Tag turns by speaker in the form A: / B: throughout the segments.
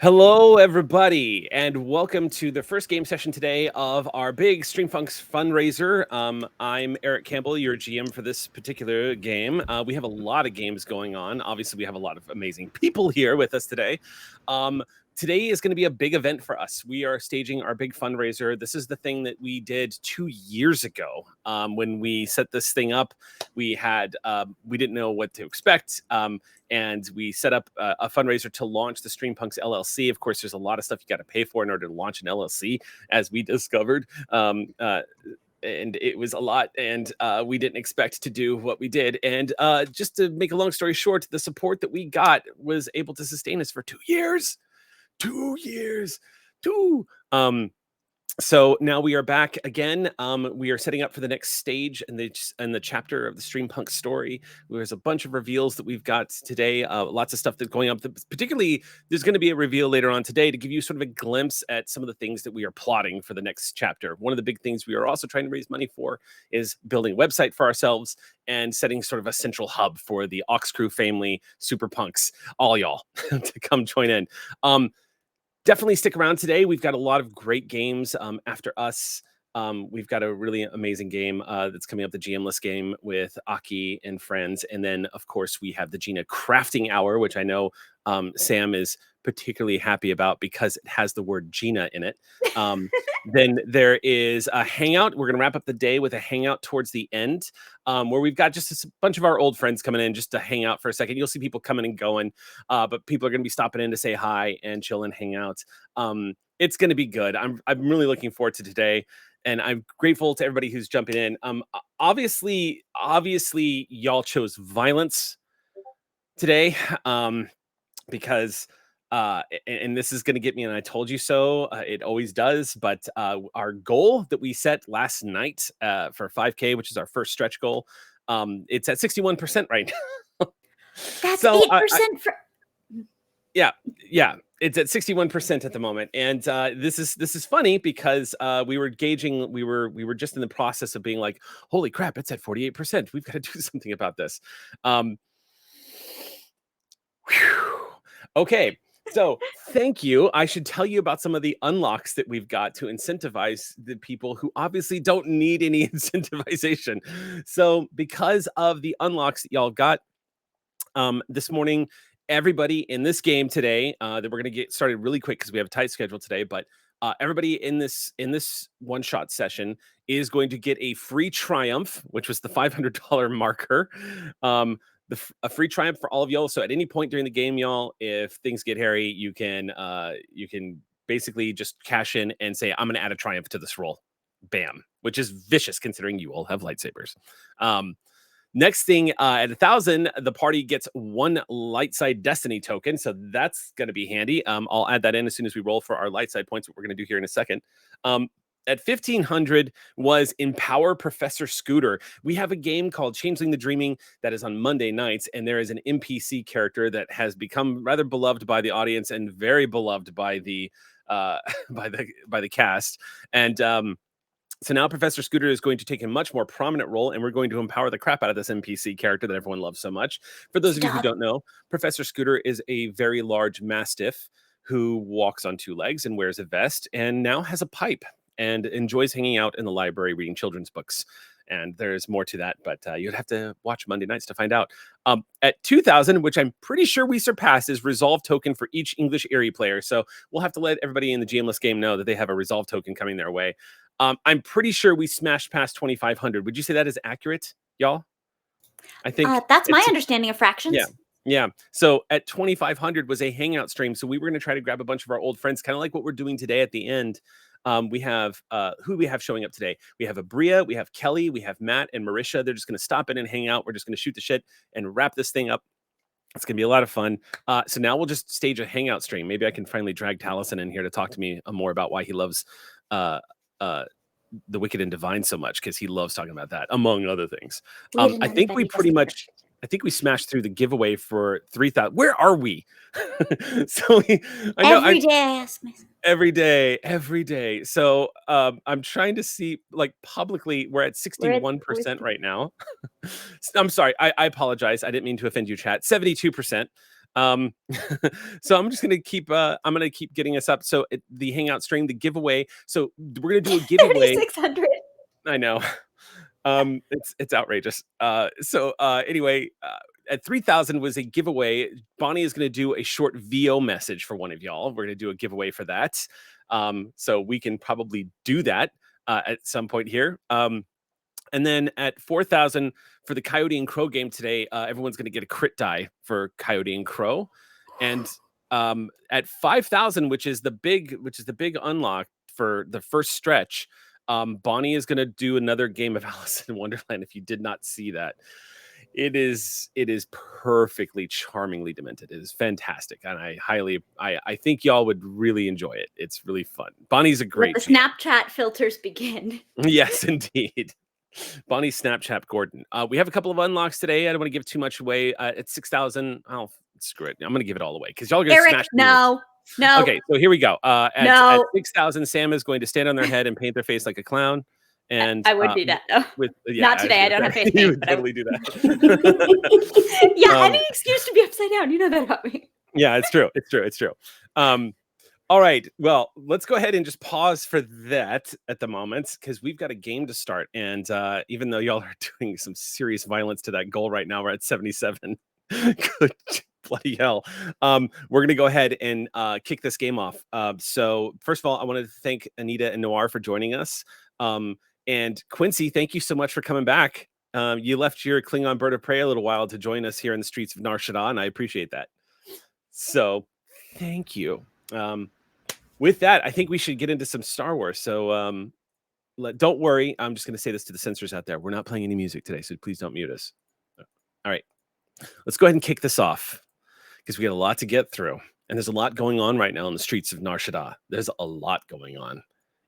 A: Hello, everybody, and welcome to the first game session today of our big Streampunks fundraiser. I'm Eric Campbell, your GM for this particular game. We have a lot of games going on. Obviously, we have a lot of amazing people here with us today. Today is going to be a big event for us. We are staging our big fundraiser. This is the thing that we did 2 years ago. When we set this thing up, we didn't know what to expect. And we set up a fundraiser to launch the Streampunks LLC. Of course, there's a lot of stuff you got to pay for in order to launch an LLC, as we discovered. And it was a lot, and we didn't expect to do what we did. And just to make a long story short, the support that we got was able to sustain us for 2 years. 2 years. So now we are back again. We are setting up for the next stage in the chapter of the Streampunk story. There's a bunch of reveals that we've got today. Lots of stuff that's going up. Particularly, there's going to be a reveal later on today to give you sort of a glimpse at some of the things that we are plotting for the next chapter. One of the big things we are also trying to raise money for is building a website for ourselves and setting sort of a central hub for the Ox Crew family, Super Punks, all y'all to come join in. Definitely stick around today. We've got a lot of great games after us. We've got a really amazing game that's coming up, the GM-less game with Aki and friends. And then, of course, we have the Gina Crafting Hour, which I know Sam is particularly happy about because it has the word Gina in it. Then there is a hangout. We're going to wrap up the day with a hangout towards the end where we've got just a bunch of our old friends coming in just to hang out for a second. You'll see people coming and going, but people are going to be stopping in to say hi and chill and hang out. It's going to be good. I'm really looking forward to today. And I'm grateful to everybody who's jumping in. Obviously, y'all chose violence today because, and this is going to get me, and I told you so. It always does. But our goal that we set last night for 5K, which is our first stretch goal, it's at 61% right now.
B: That's
A: So
B: 8% for.
A: Yeah, it's at 61% at the moment, and this is funny because we were gauging, we were just in the process of being like, holy crap, it's at 48%. We've got to do something about this. Okay, so thank you. I should tell you about some of the unlocks that we've got to incentivize the people who obviously don't need any incentivization. So because of the unlocks that y'all got this morning, everybody in this game today that we're going to get started really quick because we have a tight schedule today, but everybody in this one-shot session is going to get a free triumph, which was the $500 marker. A free triumph for all of y'all. So at any point during the game, y'all, if things get hairy, you can basically just cash in and say, I'm going to add a triumph to this roll. Bam, which is vicious considering you all have lightsabers. Next thing, at 1,000, the party gets 1 light side destiny token. So that's going to be handy. I'll add that in as soon as we roll for our light side points, what we're going to do here in a second. At 1,500 was Empower Professor Scooter. We have a game called Changeling the Dreaming that is on Monday nights, and there is an NPC character that has become rather beloved by the audience and very beloved by the by the cast. And so now Professor Scooter is going to take a much more prominent role, and we're going to empower the crap out of this NPC character that everyone loves so much. For those of you who don't know, Professor Scooter is a very large mastiff who walks on 2 legs and wears a vest and now has a pipe and enjoys hanging out in the library reading children's books. And there's more to that, but you'd have to watch Monday nights to find out. At 2,000, which I'm pretty sure we surpassed, is Resolve token for each English Eerie player. So we'll have to let everybody in the GMless game know that they have a Resolve token coming their way. I'm pretty sure we smashed past 2,500. Would you say that is accurate, y'all? I think
B: that's my understanding of fractions.
A: Yeah. So at 2,500 was a hangout stream. So we were going to try to grab a bunch of our old friends, kind of like what we're doing today at the end. We have who we have showing up today. We have Abria, we have Kelly, we have Matt and Marisha. They're just going to stop in and hang out. We're just going to shoot the shit and wrap this thing up. It's going to be a lot of fun. So now we'll just stage a hangout stream. Maybe I can finally drag Taliesin in here to talk to me more about why he loves the Wicked and Divine so much, because he loves talking about that, among other things. I think we pretty much, I think we smashed through the giveaway for 3,000. Where are we? So I know
B: every day I ask myself.
A: Every day. So I'm trying to see, like, publicly, we're at 61% right now. I'm sorry. I apologize. I didn't mean to offend you, chat. 72%. Um, so I'm just gonna keep. I'm gonna keep getting us up. So the Hangout stream, the giveaway. So we're gonna do a giveaway.
B: 3,600.
A: I know. It's outrageous. Anyway, at 3,000 was a giveaway. Bonnie is going to do a short VO message for one of y'all. We're going to do a giveaway for that. So we can probably do that at some point here. And then at 4,000 for the Coyote and Crow game today, everyone's going to get a crit die for Coyote and Crow. And at 5,000, which is the big unlock for the first stretch, Bonnie is going to do another game of Alice in Wonderland. If you did not see that, it is perfectly charmingly demented. It is fantastic, and I think y'all would really enjoy it. It's really fun. Bonnie's a
B: Let
A: great
B: the Snapchat filters begin.
A: yes, indeed. Bonnie Snapchat Gordon. We have a couple of unlocks today. I don't want to give too much away. At 6,000, oh, screw it. I'm going to give it all away because y'all are going to
B: Eric,
A: smash.
B: no.
A: Okay, so here we go. At
B: No.
A: 6,000, Sam is going to stand on their head and paint their face like a clown. And
B: I would do that though. Not today. I don't have face
A: You
B: paint.
A: would
B: But
A: totally do that.
B: Yeah, any excuse to be upside down. You know that about me.
A: Yeah, it's true. It's true. All right. Well, let's go ahead and just pause for that at the moment because we've got a game to start. And even though y'all are doing some serious violence to that goal right now, we're at 77. Good bloody hell. We're going to go ahead and kick this game off. So first of all, I wanted to thank Anita and Noir for joining us. And Quincy, thank you so much for coming back. You left your Klingon bird of prey a little while to join us here in the streets of Nar Shaddaa, and I appreciate that. So thank you. With that, I think we should get into some Star Wars. So don't worry. I'm just going to say this to the censors out there. We're not playing any music today, so please don't mute us. All right. Let's go ahead and kick this off because we got a lot to get through. And there's a lot going on right now in the streets of Nar Shaddaa. There's a lot going on.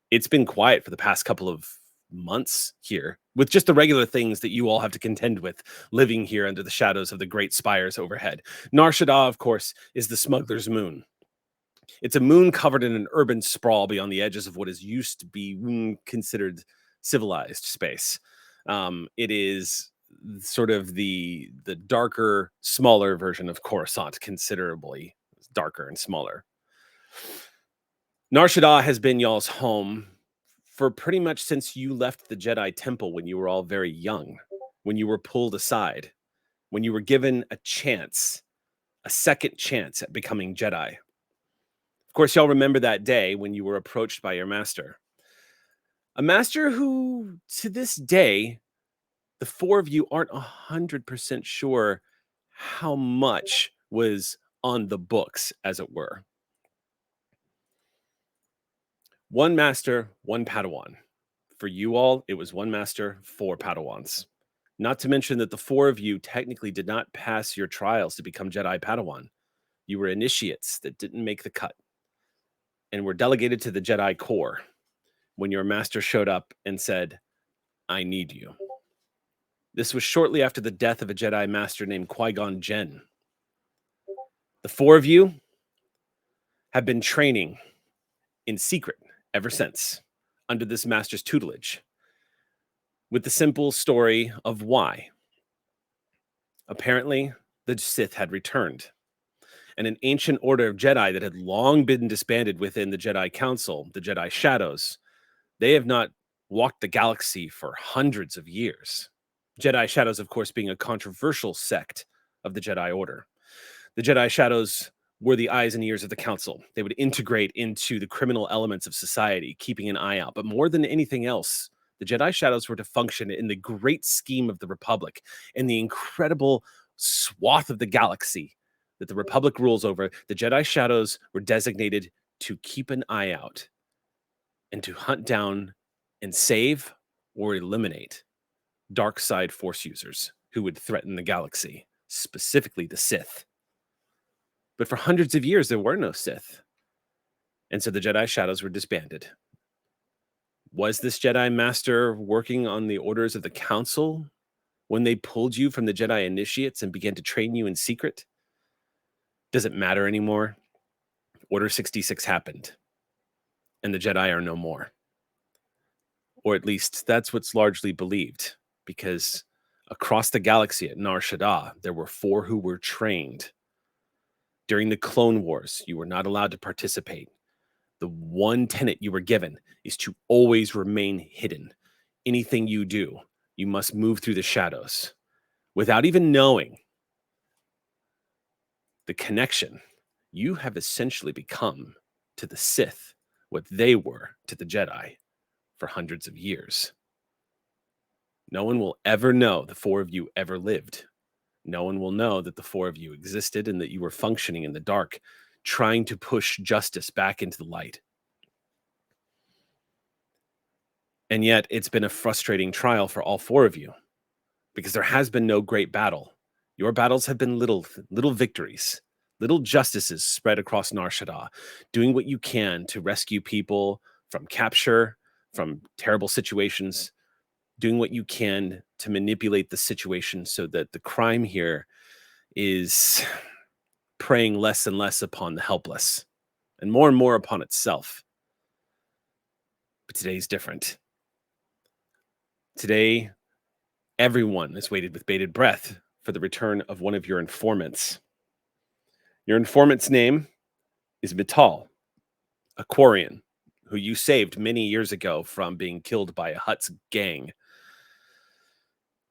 A: It's been quiet for the past couple of months here with just the regular things that you all have to contend with living here under the shadows of the great spires overhead. Nar Shaddaa, of course, is the smuggler's moon. It's a moon covered in an urban sprawl beyond the edges of what is used to be considered civilized space. It is sort of the darker, smaller version of Coruscant, considerably darker and smaller. Nar Shaddaa has been y'all's home for pretty much since you left the Jedi Temple when you were all very young, when you were pulled aside, when you were given a chance, a second chance at becoming Jedi. Of course, y'all remember that day when you were approached by your master. A master who, to this day, the four of you aren't 100% sure how much was on the books, as it were. One master, one Padawan. For you all, it was one master, four Padawans. Not to mention that the four of you technically did not pass your trials to become Jedi Padawan. You were initiates that didn't make the cut and were delegated to the Jedi Corps when your master showed up and said, I need you. This was shortly after the death of a Jedi master named Qui-Gon Jinn. The four of you have been training in secret ever since, under this master's tutelage, with the simple story of why. Apparently, the Sith had returned, and an ancient order of Jedi that had long been disbanded within the Jedi Council, the Jedi Shadows, they have not walked the galaxy for hundreds of years. Jedi Shadows, of course, being a controversial sect of the Jedi Order. The Jedi Shadows were the eyes and ears of the Council. They would integrate into the criminal elements of society, keeping an eye out. But more than anything else, the Jedi Shadows were to function in the great scheme of the Republic, in the incredible swath of the galaxy that the Republic rules over. The Jedi Shadows were designated to keep an eye out and to hunt down and save or eliminate dark side force users who would threaten the galaxy, specifically the Sith. But for hundreds of years, there were no Sith. And so the Jedi Shadows were disbanded. Was this Jedi Master working on the orders of the Council when they pulled you from the Jedi Initiates and began to train you in secret? Does it matter anymore? Order 66 happened, and the Jedi are no more. Or at least that's what's largely believed, because across the galaxy at Nar Shaddaa, there were four who were trained During the Clone Wars, you were not allowed to participate. The one tenet you were given is to always remain hidden. Anything you do, you must move through the shadows without even knowing the connection. You have essentially become to the Sith what they were to the Jedi for hundreds of years. No one will ever know the four of you ever lived. No one will know that the four of you existed and that you were functioning in the dark, trying to push justice back into the light. And yet, it's been a frustrating trial for all four of you because there has been no great battle. Your battles have been little victories, little justices spread across Nar Shaddaa, doing what you can to rescue people from capture, from terrible situations, doing what you can to manipulate the situation so that the crime here is preying less and less upon the helpless and more upon itself. But today's different. Today, everyone has waited with bated breath for the return of one of your informants. Your informant's name is Mital, a Quarian who you saved many years ago from being killed by a Hutt's gang.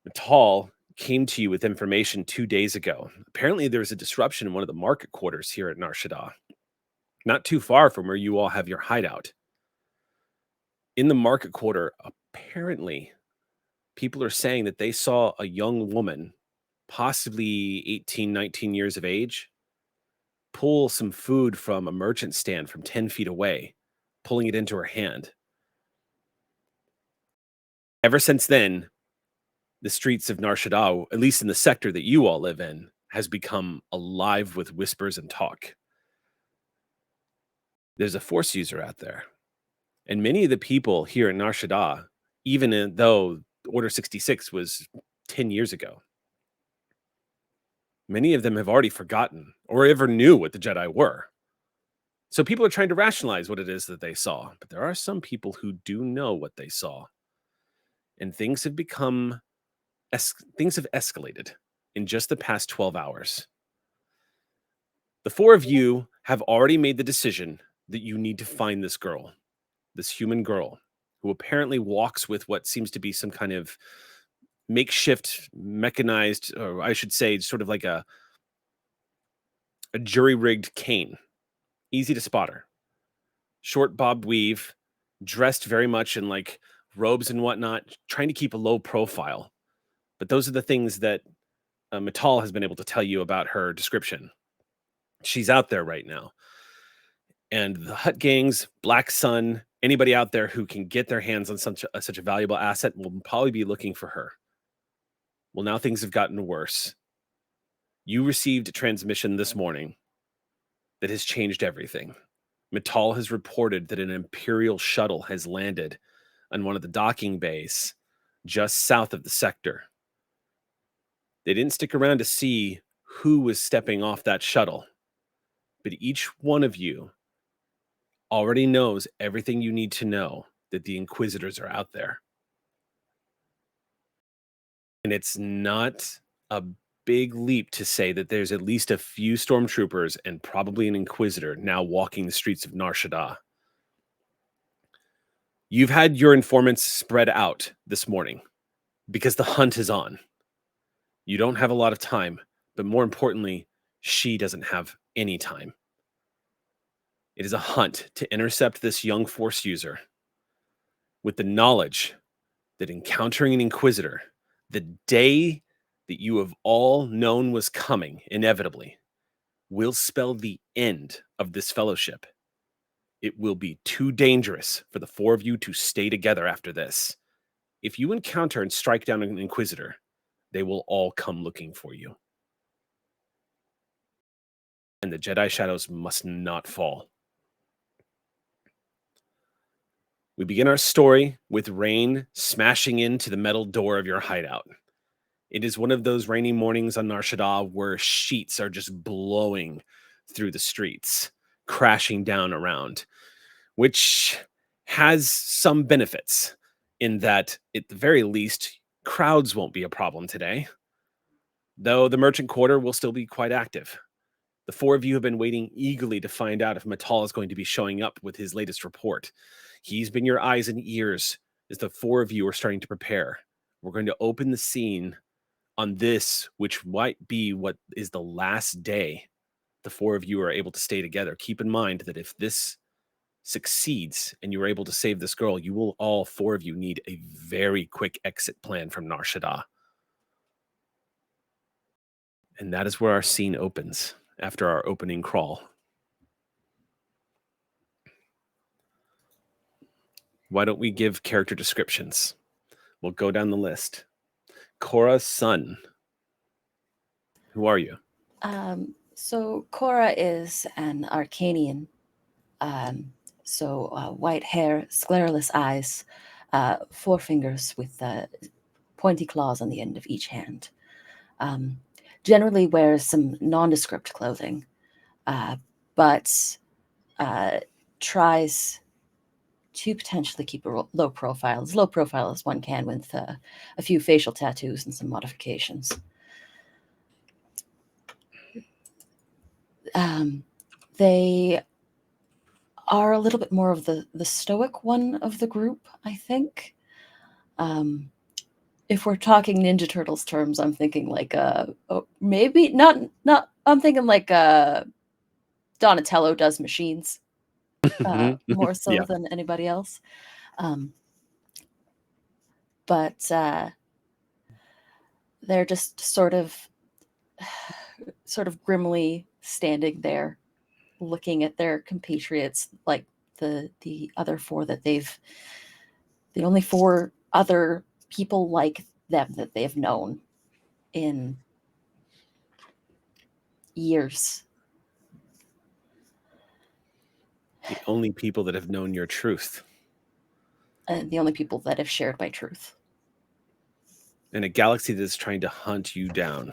A: Mital came to you with information 2 days ago. Apparently, there was a disruption in one of the market quarters here at Nar Shaddaa, not too far from where you all have your hideout. In the market quarter, apparently, people are saying that they saw a young woman, possibly 18, 19 years of age, pull some food from a merchant stand from 10 feet away, pulling it into her hand. Ever since then, the streets of Nar Shaddaa, at least in the sector that you all live in, has become alive with whispers and talk. There's a Force user out there. And many of the people here in Nar Shaddaa, even though Order 66 was 10 years ago, many of them have already forgotten or ever knew what the Jedi were. So people are trying to rationalize what it is that they saw. But there are some people who do know what they saw. And things have escalated in just the past 12 hours. The four of you have already made the decision that you need to find this girl, this human girl, who apparently walks with what seems to be some kind of makeshift mechanized, or I should say, sort of like a jury-rigged cane. Easy to spot her. Short bob weave, dressed very much in like robes and whatnot, trying to keep a low profile. But those are the things that Mital has been able to tell you about her description. She's out there right now. And the Hutt gangs, Black Sun, anybody out there who can get their hands on such a valuable asset will probably be looking for her. Well, now things have gotten worse. You received a transmission this morning that has changed everything. Mital has reported that an Imperial shuttle has landed on one of the docking bays just south of the sector. They didn't stick around to see who was stepping off that shuttle, but each one of you already knows everything you need to know that the Inquisitors are out there. And it's not a big leap to say that there's at least a few stormtroopers and probably an Inquisitor now walking the streets of Nar Shaddaa. You've had your informants spread out this morning because the hunt is on. You don't have a lot of time, but more importantly, she doesn't have any time. It is a hunt to intercept this young Force user with the knowledge that encountering an Inquisitor, the day that you have all known was coming, inevitably, will spell the end of this fellowship. It will be too dangerous for the four of you to stay together after this. If you encounter and strike down an Inquisitor, they will all come looking for you. And the Jedi Shadows must not fall. We begin our story with rain smashing into the metal door of your hideout. It is one of those rainy mornings on Nar Shaddaa where sheets are just blowing through the streets, crashing down around, which has some benefits in that, at the very least, crowds won't be a problem today, though the merchant quarter will still be quite active. The four of you have been waiting eagerly to find out if Matal is going to be showing up with his latest report. He's been your eyes and ears as the four of you are starting to prepare. We're going to open the scene on this, which might be what is the last day the four of you are able to stay together. Keep in mind that if this succeeds and you are able to save this girl, you will all four of you need a very quick exit plan from Nar Shaddaa. And that is where our scene opens after our opening crawl. Why don't we give character descriptions? We'll go down the list. Cora's son. Who are you?
C: So Cora is an Arcanian. White hair, scleroless eyes, 4 fingers with pointy claws on the end of each hand. Generally wears some nondescript clothing, but tries to potentially keep a low profile, as low profile as one can, with a few facial tattoos and some modifications. They are a little bit more of the stoic one of the group, I think. If we're talking Ninja Turtles terms, I'm thinking like maybe not. I'm thinking like Donatello does machines more so than anybody else. But they're just sort of grimly standing there, looking at their compatriots, like the other four that the only 4 other people like them that they've known in years.
A: The only people that have known your truth.
C: And the only people that have shared my truth.
A: In a galaxy that's trying to hunt you down.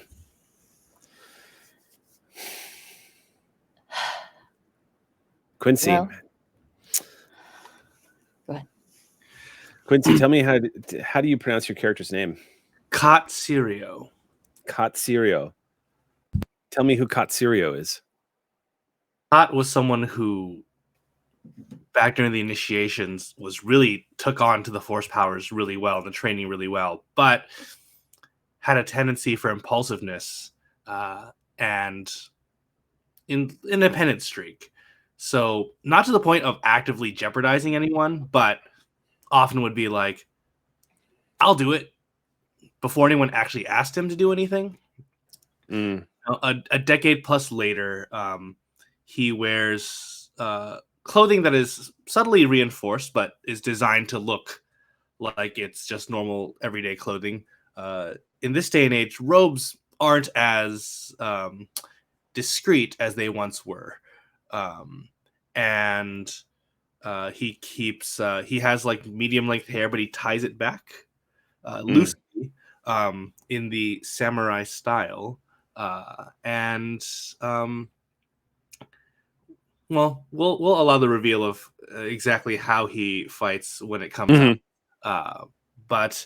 A: Quincy.
C: Well, go ahead.
A: Quincy, tell me how do you pronounce your character's name?
D: Katsirio.
A: Katsirio. Tell me who Katsirio is.
D: Kat was someone who, back during the initiations, took on to the Force powers really well, the training really well, but had a tendency for impulsiveness and independent streak. So not to the point of actively jeopardizing anyone, but often would be like, I'll do it, before anyone actually asked him to do anything. A decade plus later, he wears clothing that is subtly reinforced, but is designed to look like it's just normal everyday clothing. In this day and age, robes aren't as discreet as they once were. And he has like medium length hair, but he ties it back loosely in the samurai style. Well, we'll allow the reveal of exactly how he fights when it comes up. But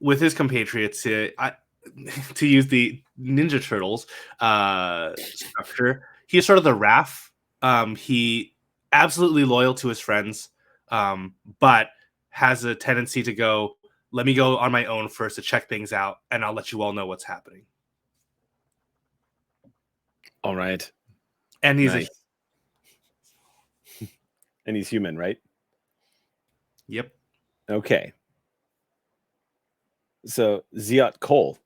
D: with his compatriots, to use the Ninja Turtles structure, he is sort of the Raph. He absolutely loyal to his friends, but has a tendency to go, let me go on my own first to check things out, and I'll let you all know what's happening.
A: All right.
D: And he's
A: nice. And he's human, right?
D: Yep.
A: Okay. So Ziat Cole.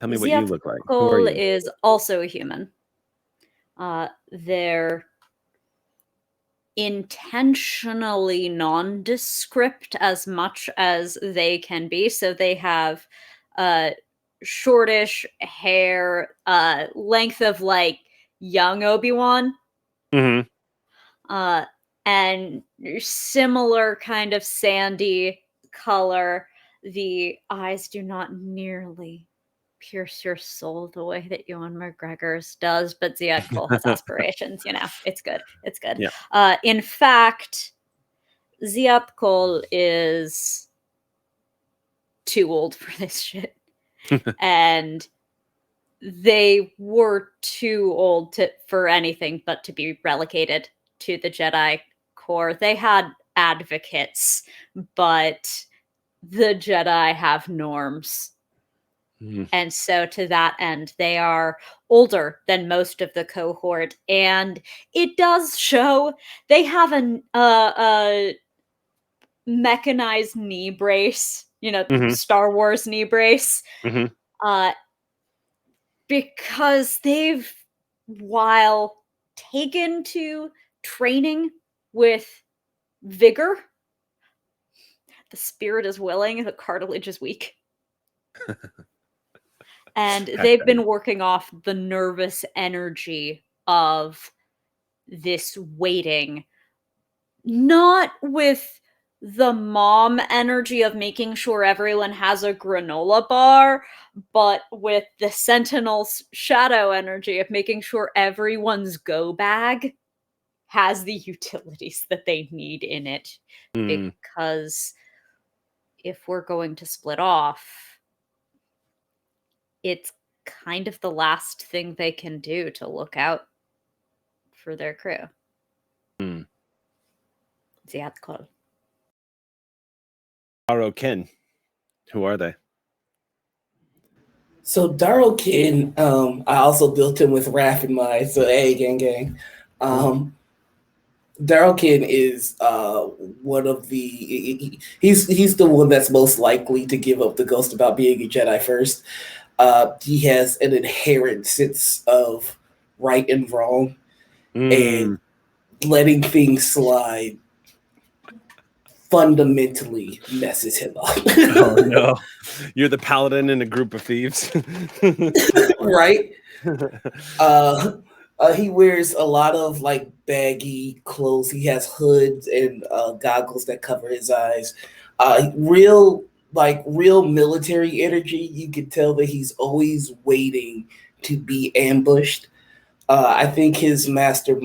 A: Tell me what you look like.
B: Cole is also a human. They're intentionally nondescript as much as they can be. So they have shortish hair, length of like young Obi-Wan. And similar kind of sandy color. The eyes do not nearly pierce your soul the way that Ewan McGregor's does, but Ziad Cole has aspirations, it's good. Yeah. In fact, Ziad Cole is too old for this shit. And they were too old for anything but to be relegated to the Jedi Corps. They had advocates, but the Jedi have norms. And so to that end, they are older than most of the cohort. And it does show they have a mechanized knee brace, Star Wars knee brace. Because they've, while taken to training with vigor, the spirit is willing, the cartilage is weak. And they've been working off the nervous energy of this waiting, not with the mom energy of making sure everyone has a granola bar, but with the Sentinel's shadow energy of making sure everyone's go bag has the utilities that they need in it. Because if we're going to split off, it's kind of the last thing they can do to look out for their crew. Ziadkol.
A: Daro Ken. Who are they?
E: So Daro Ken, I also built him with Raph in mind. So hey, gang. Daro Ken is one of the he's the one that's most likely to give up the ghost about being a Jedi first. He has an inherent sense of right and wrong, and letting things slide fundamentally messes him up.
A: Oh no, you're the paladin in a group of thieves.
E: Right? He wears a lot of like baggy clothes. He has hoods and goggles that cover his eyes. Real military energy. You can tell that he's always waiting to be ambushed. I think his master.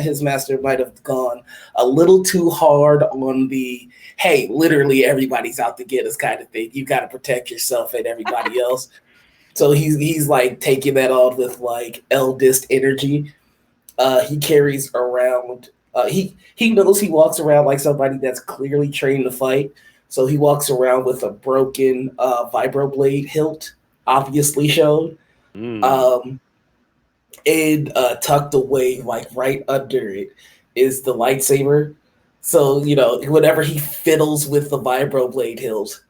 E: His master might have gone a little too hard on the "hey, literally everybody's out to get us" kind of thing. You got to protect yourself and everybody else. So he's like taking that on with like eldest energy. He carries around. He knows he walks around like somebody that's clearly trained to fight. So he walks around with a broken vibroblade hilt, obviously shown. And tucked away, like right under it, is the lightsaber. So, whenever he fiddles with the vibroblade hilt,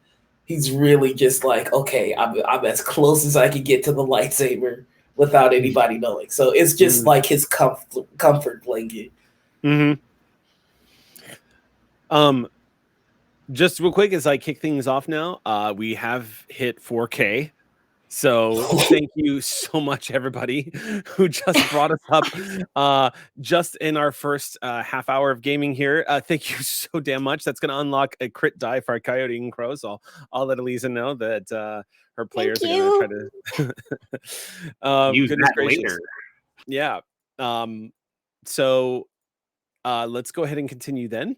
E: he's really just like, okay, I'm as close as I can get to the lightsaber without anybody knowing. So it's just like his comfort blanket.
A: Just real quick as I kick things off now, we have hit 4K. So thank you so much, everybody who just brought us up just in our first half hour of gaming here. Thank you so damn much. That's going to unlock a crit die for our Coyote and Crow. So I'll let Elisa know that her players are going to try to
D: use
A: goodness
D: that
A: gracious.
D: later.
A: Yeah. So let's go ahead and continue then.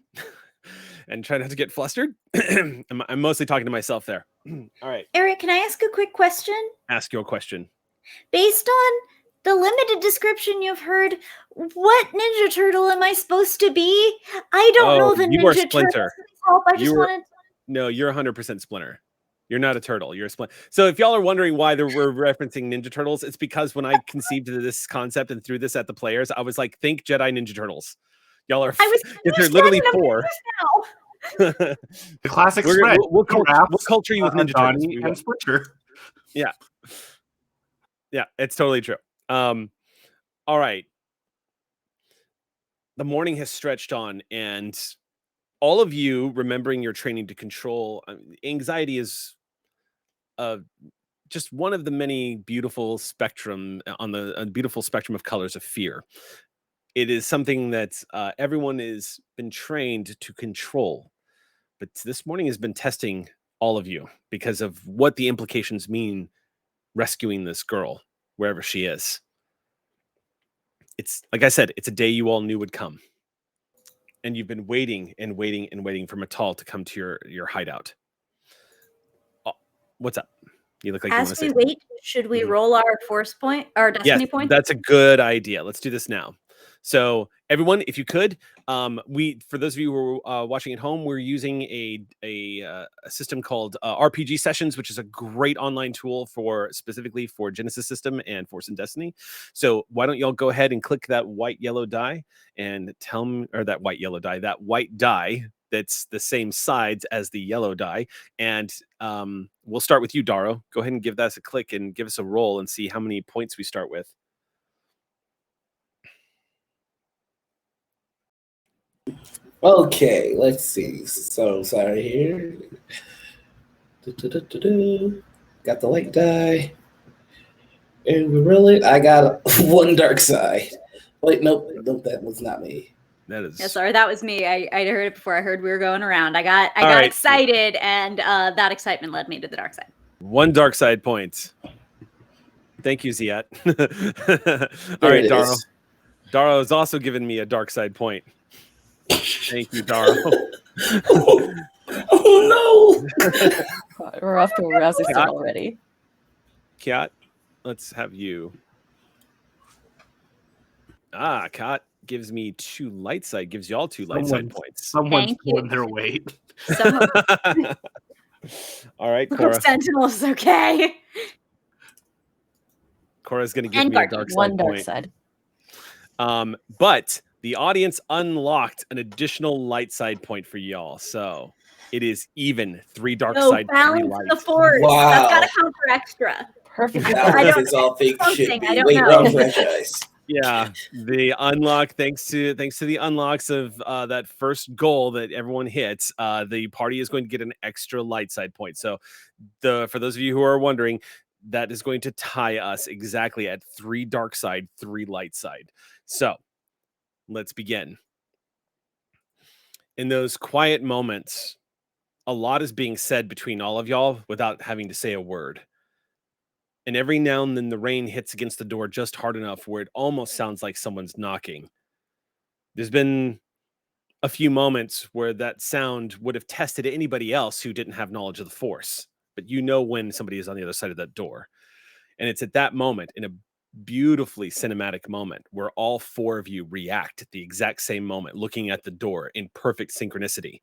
A: And try not to get flustered. I'm mostly talking to myself there. All right.
B: Eric, can I ask a quick question?
A: Ask your question.
B: Based on the limited description you've heard, what Ninja Turtle am I supposed to be? I don't know the
A: you are
B: Ninja
A: Splinter.
B: Turtle.
A: No, you're 100% Splinter. You're not a turtle. You're a Splinter. So if y'all are wondering why we're referencing Ninja Turtles, it's because when I conceived of this concept and threw this at the players, I was like, think Jedi Ninja Turtles. Y'all are. They're literally 4.
D: The classic spread.
A: We'll culture you with Ninja Turtles
D: and Splinter.
A: Yeah, it's totally true. All right. The morning has stretched on, and all of you remembering your training to control anxiety is just one of the many beautiful spectrum on the beautiful spectrum of colors of fear. It is something that everyone has been trained to control. But this morning has been testing all of you because of what the implications mean rescuing this girl, wherever she is. It's, like I said, it's a day you all knew would come. And you've been waiting and waiting and waiting for Matal to come to your hideout. Oh, what's up? You look like you want
B: As
A: to say
B: we
A: something.
B: wait, should we
A: Mhm.
B: roll our force point, our
A: Yes,
B: destiny point?
A: that's a good idea. Let's do this now. So everyone, if you could, for those of you who are watching at home, we're using a system called RPG Sessions, which is a great online tool specifically for Genesis system and Force and Destiny. So why don't y'all go ahead and click that white yellow die and tell me, or that white die that's the same sides as the yellow die, and we'll start with you, Daro. Go ahead and give that a click and give us a roll and see how many points we start with.
E: Okay, let's see. So sorry here. Got the light die. And we really, I got one dark side. Wait, nope, that was not me.
A: That is.
B: Yeah, sorry, that was me. I heard it before. I heard we were going around. I got
A: right.
B: excited, and that excitement led me to the dark side.
A: One dark side point. Thank you, Ziat. All right, Daro.
E: Is.
A: Daro has also given me a dark side point. Thank you, Daro.
E: Oh
C: God, we're off to a rousing start already.
A: Kat, let's have you. Kat gives me 2 light side, gives y'all 2 light side points.
D: Someone's
B: Thank you.
D: pulling their weight.
A: All right, Cora.
B: Sentinel is okay.
A: Cora's going to give me a dark side
C: One dark
A: point.
C: side.
A: But the audience unlocked an additional light side point for y'all. So it is even 3 dark side, 3
B: balance
A: light.
B: the force.
E: Wow.
B: That's got to count for extra.
C: Perfect.
E: Balance is all fake should be.
B: I don't
E: Wait,
B: know.
E: wrong franchise.
A: Yeah, the unlock, thanks to the unlocks of that first goal that everyone hits, the party is going to get an extra light side point. So for those of you who are wondering, that is going to tie us exactly at 3 dark side, 3 light side. So let's begin. In those quiet moments, a lot is being said between all of y'all without having to say a word. And every now and then the rain hits against the door just hard enough where it almost sounds like someone's knocking. There's been a few moments where that sound would have tested anybody else who didn't have knowledge of the Force. But you know when somebody is on the other side of that door. And it's at that moment, in a beautifully cinematic moment, where all 4 of you react at the exact same moment, looking at the door in perfect synchronicity,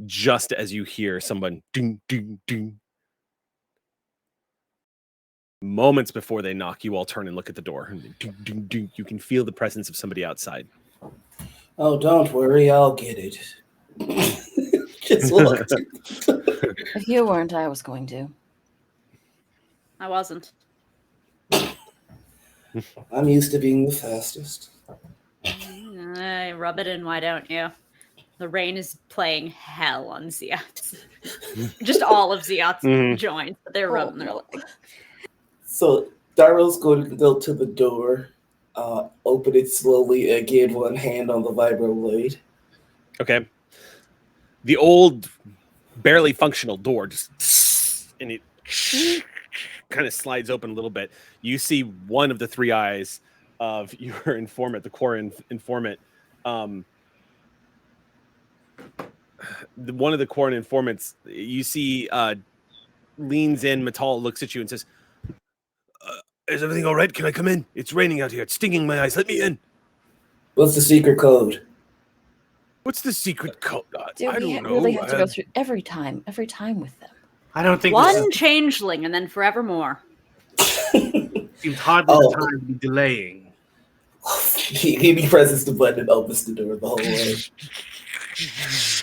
A: just as you hear someone ding, ding, ding. Moments before they knock, you all turn and look at the door. Ding, ding, ding. You can feel the presence of somebody outside.
E: Oh, don't worry, I'll get it. Just look.
C: If you weren't, I was going to.
B: I wasn't.
E: I'm used to being the fastest.
B: Rub it in, why don't you? The rain is playing hell on Ziat. Just all of Ziat's joints, but they're rubbing their leg.
E: So Daro's going to go to the door, open it slowly again, one hand on the vibro blade.
A: Okay. The old, barely functional door just, and it kind of slides open a little bit. You see one of the 3 eyes of your informant, the core informant. One of the core informants, you see, leans in. Matal looks at you and says, "Is everything all right? Can I come in? It's raining out here. It's stinging my eyes. Let me in."
E: What's the secret code?
A: What's the secret code?
C: Dude,
A: I
C: we
A: don't know.
C: really have to go through every time with them.
D: I don't think
B: One changeling and then forevermore.
D: seems hardly the time to be delaying.
E: He presses the button and opens the door the whole way.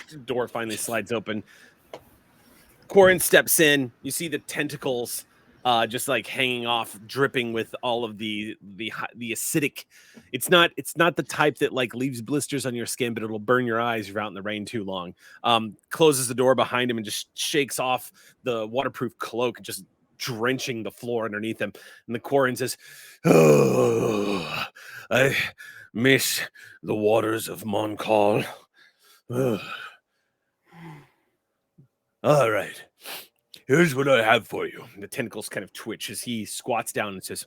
A: The door finally slides open. Corin steps in. You see the tentacles just like hanging off, dripping with all of the acidic. It's not the type that like leaves blisters on your skin, but it'll burn your eyes if you're out in the rain too long. Closes the door behind him and just shakes off the waterproof cloak, just drenching the floor underneath him. And the Corin says, "Oh, I miss the waters of Moncall. All right. Here's what I have for you." The tentacles kind of twitch as he squats down and says,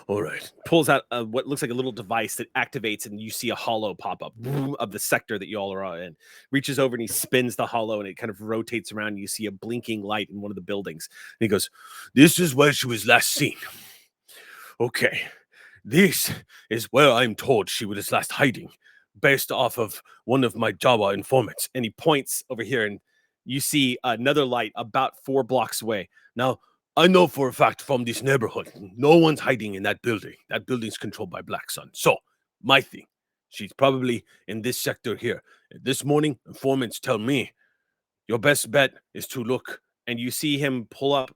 A: All right. Pulls out what looks like a little device that activates, and you see a hollow pop up of the sector that you all are in. Reaches over and he spins the hollow, and it kind of rotates around. And you see a blinking light in one of the buildings. And he goes, "This is where she was last seen. Okay. This is where I'm told she was last hiding, based off of one of my Jawa informants." And he points over here, and you see another light about 4 blocks away. Now, I know for a fact from this neighborhood, no one's hiding in that building. That building's controlled by Black Sun. So, my thing, she's probably in this sector here. This morning, informants tell me your best bet is to look. And you see him pull up,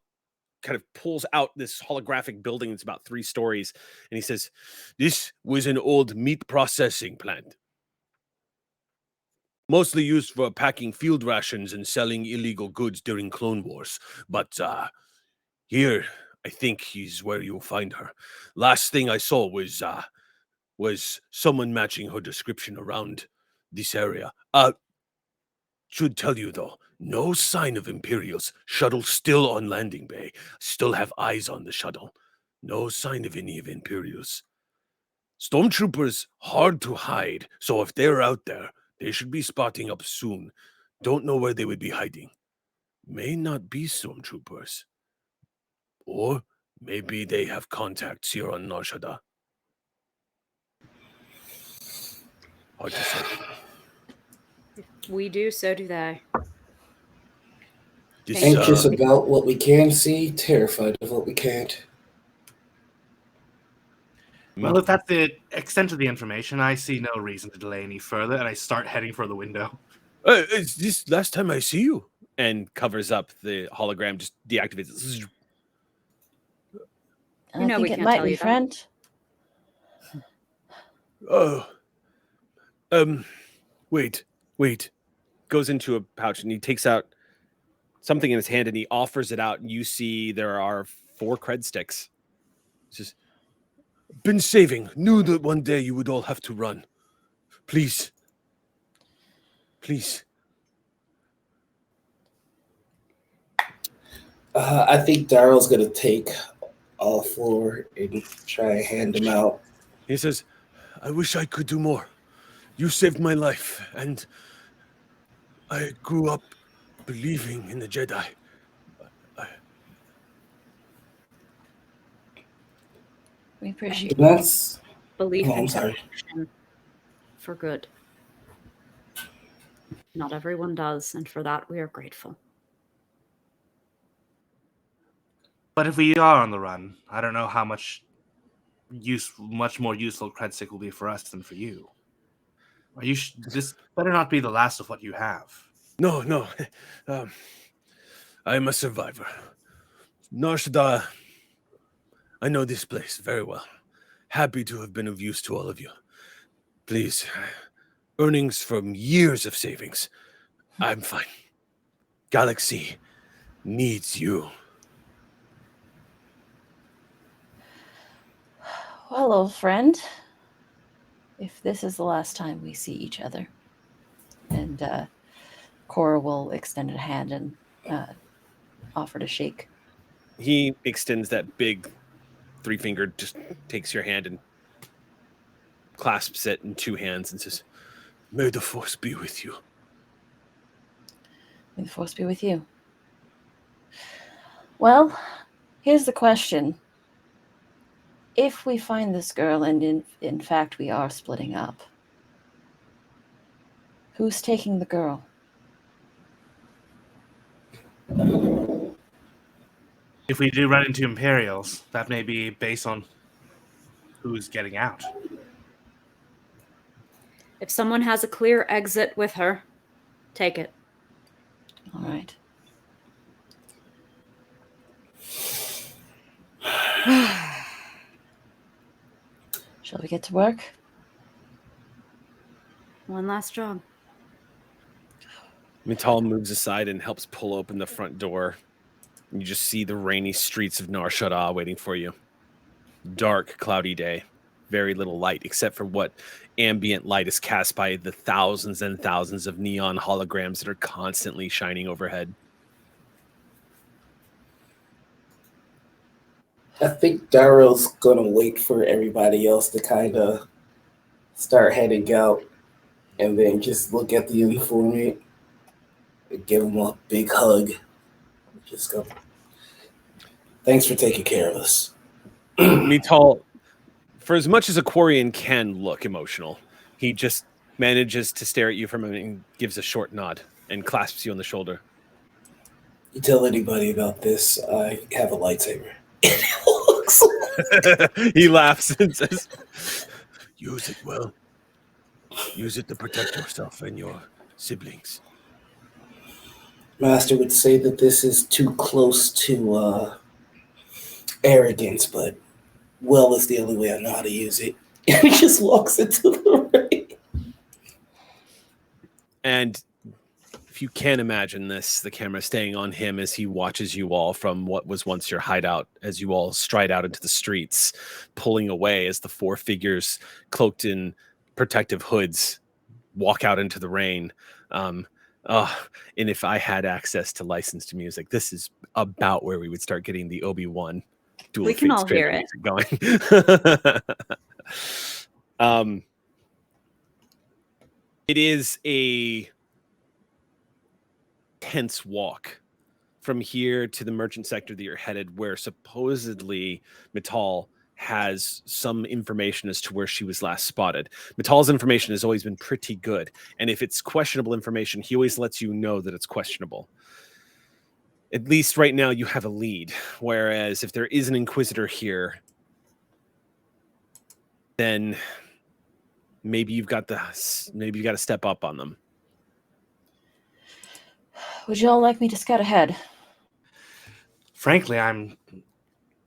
A: kind of pulls out this holographic building. It's about 3 stories. And he says, "This was an old meat processing plant, mostly used for packing field rations and selling illegal goods during Clone Wars. But here, I think is where you'll find her. Last thing I saw was someone matching her description around this area. Should tell you though, no sign of Imperials. Shuttle still on landing bay. Still have eyes on the shuttle. No sign of any of Imperials. Stormtroopers hard to hide, so if they're out there, they should be spotting up soon. Don't know where they would be hiding. May not be stormtroopers. Or maybe they have contacts here on Nar Shaddaa. Hard to say.
B: We do, so do they.
A: This,
E: Anxious about what we can see, terrified of what we can't.
D: Well, if that's the extent of the information, I see no reason to delay any further, and I start heading for the window.
A: Is this last time I see you? And covers up the hologram, just deactivates it.
C: I
B: You know we
C: think it
B: can't
C: might
B: tell
C: be,
B: you that.
C: friend.
A: Wait. Goes into a pouch and he takes out something in his hand and he offers it out. And you see there are 4 cred sticks. It's just, been saving. Knew that one day you would all have to run. Please.
E: I think Daryl's gonna take all 4 and try and hand them out.
A: He says, I wish I could do more. You saved my life, and I grew up believing in the Jedi.
C: We appreciate
E: And that's
B: Belief
E: Oh, I'm
B: in
E: sorry.
B: action for good. Not everyone does, and for that we are grateful.
D: But if we are on the run, I don't know how much more useful cred stick will be for us than for you. This better not be the last of what you have.
A: No. I am a survivor. Nar Shaddaa, I know this place very well. Happy to have been of use to all of you. Please, earnings from years of savings. I'm fine. Galaxy needs you.
C: Well, old friend, if this is the last time we see each other, and Cora will extend a hand and offer to shake.
A: He extends that big 3-fingered, just takes your hand and clasps it in 2 hands and says, May the Force be with you.
C: May the Force be with you. Well, here's the question. If we find this girl and in fact we are splitting up, who's taking the girl?
D: If we do run into Imperials, that may be based on who's getting out.
B: If someone has a clear exit with her, take it.
C: All right. Shall we get to work?
B: One last job.
A: Mital moves aside and helps pull open the front door. You just see the rainy streets of Nar Shaddaa waiting for you. Dark, cloudy day. Very little light, except for what ambient light is cast by the thousands and thousands of neon holograms that are constantly shining overhead.
E: I think Darrow's gonna wait for everybody else to kind of start heading out, and then just look at the informant and give him a big hug. Just go. Thanks for taking care of us.
A: Mital, for as much as a Quarian can look emotional, he just manages to stare at you from and gives a short nod and clasps you on the shoulder.
E: You tell anybody about this, I have a lightsaber.
A: He laughs and says, use it well. Use it to protect yourself and your siblings.
E: Master would say that this is too close to arrogance, but well is the only way I know how to use it. And he just walks into the ring.
A: And if you can imagine this, the camera staying on him as he watches you all from what was once your hideout, as you all stride out into the streets, pulling away as the four figures cloaked in protective hoods walk out into the rain. And if I had access to licensed music, this is about where we would start getting the Obi-Wan dual
B: We can
A: Fates
B: all hear
A: music going. It is a tense walk from here to the merchant sector that you're headed, where supposedly Mital has some information as to where she was last spotted. Mital's information has always been pretty good, and if it's questionable information, he always lets you know that it's questionable. At least right now you have a lead, whereas if there is an Inquisitor here, then maybe you've got to step up on them.
C: Would you all like me to scout ahead?
D: Frankly, I'm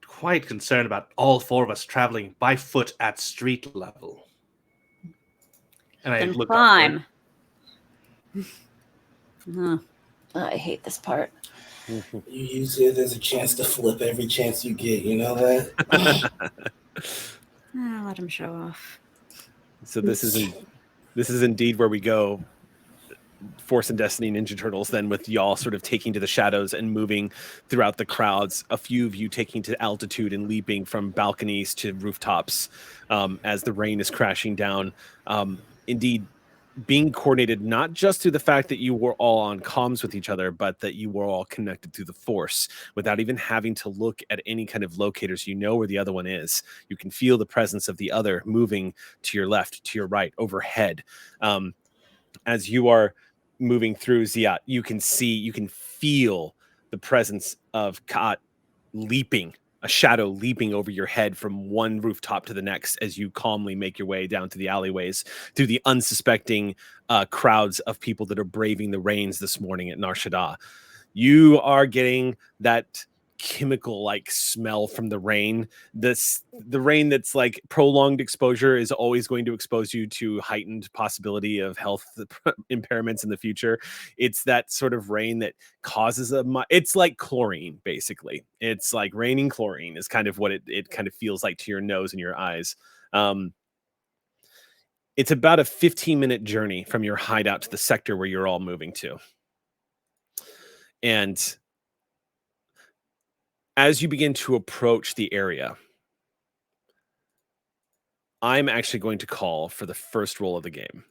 D: quite concerned about all four of us traveling by foot at street level. And I
B: Then
D: look
B: climb.
C: I hate this part.
E: You use it as a chance to flip every chance you get, you know that?
B: I'll let him show off.
A: So this is indeed where we go. Force and Destiny Ninja Turtles, then, with y'all sort of taking to the shadows and moving throughout the crowds, a few of you taking to altitude and leaping from balconies to rooftops as the rain is crashing down. Indeed, being coordinated not just through the fact that you were all on comms with each other, but that you were all connected through the Force without even having to look at any kind of locators. You know where the other one is. You can feel the presence of the other moving to your left, to your right, overhead. As you are moving through Ziat, you can feel the presence of Kat leaping, a shadow leaping over your head from one rooftop to the next as you calmly make your way down to the alleyways through the unsuspecting crowds of people that are braving the rains this morning at Nar Shaddaa. You are getting that chemical like smell from the rain. The rain that's like prolonged exposure is always going to expose you to heightened possibility of health impairments in the future. It's that sort of rain that causes it's like chlorine, basically. It's like raining chlorine is kind of what it kind of feels like to your nose and your eyes. It's about a 15-minute journey from your hideout to the sector where you're all moving to. And as you begin to approach the area, I'm actually going to call for the first roll of the game.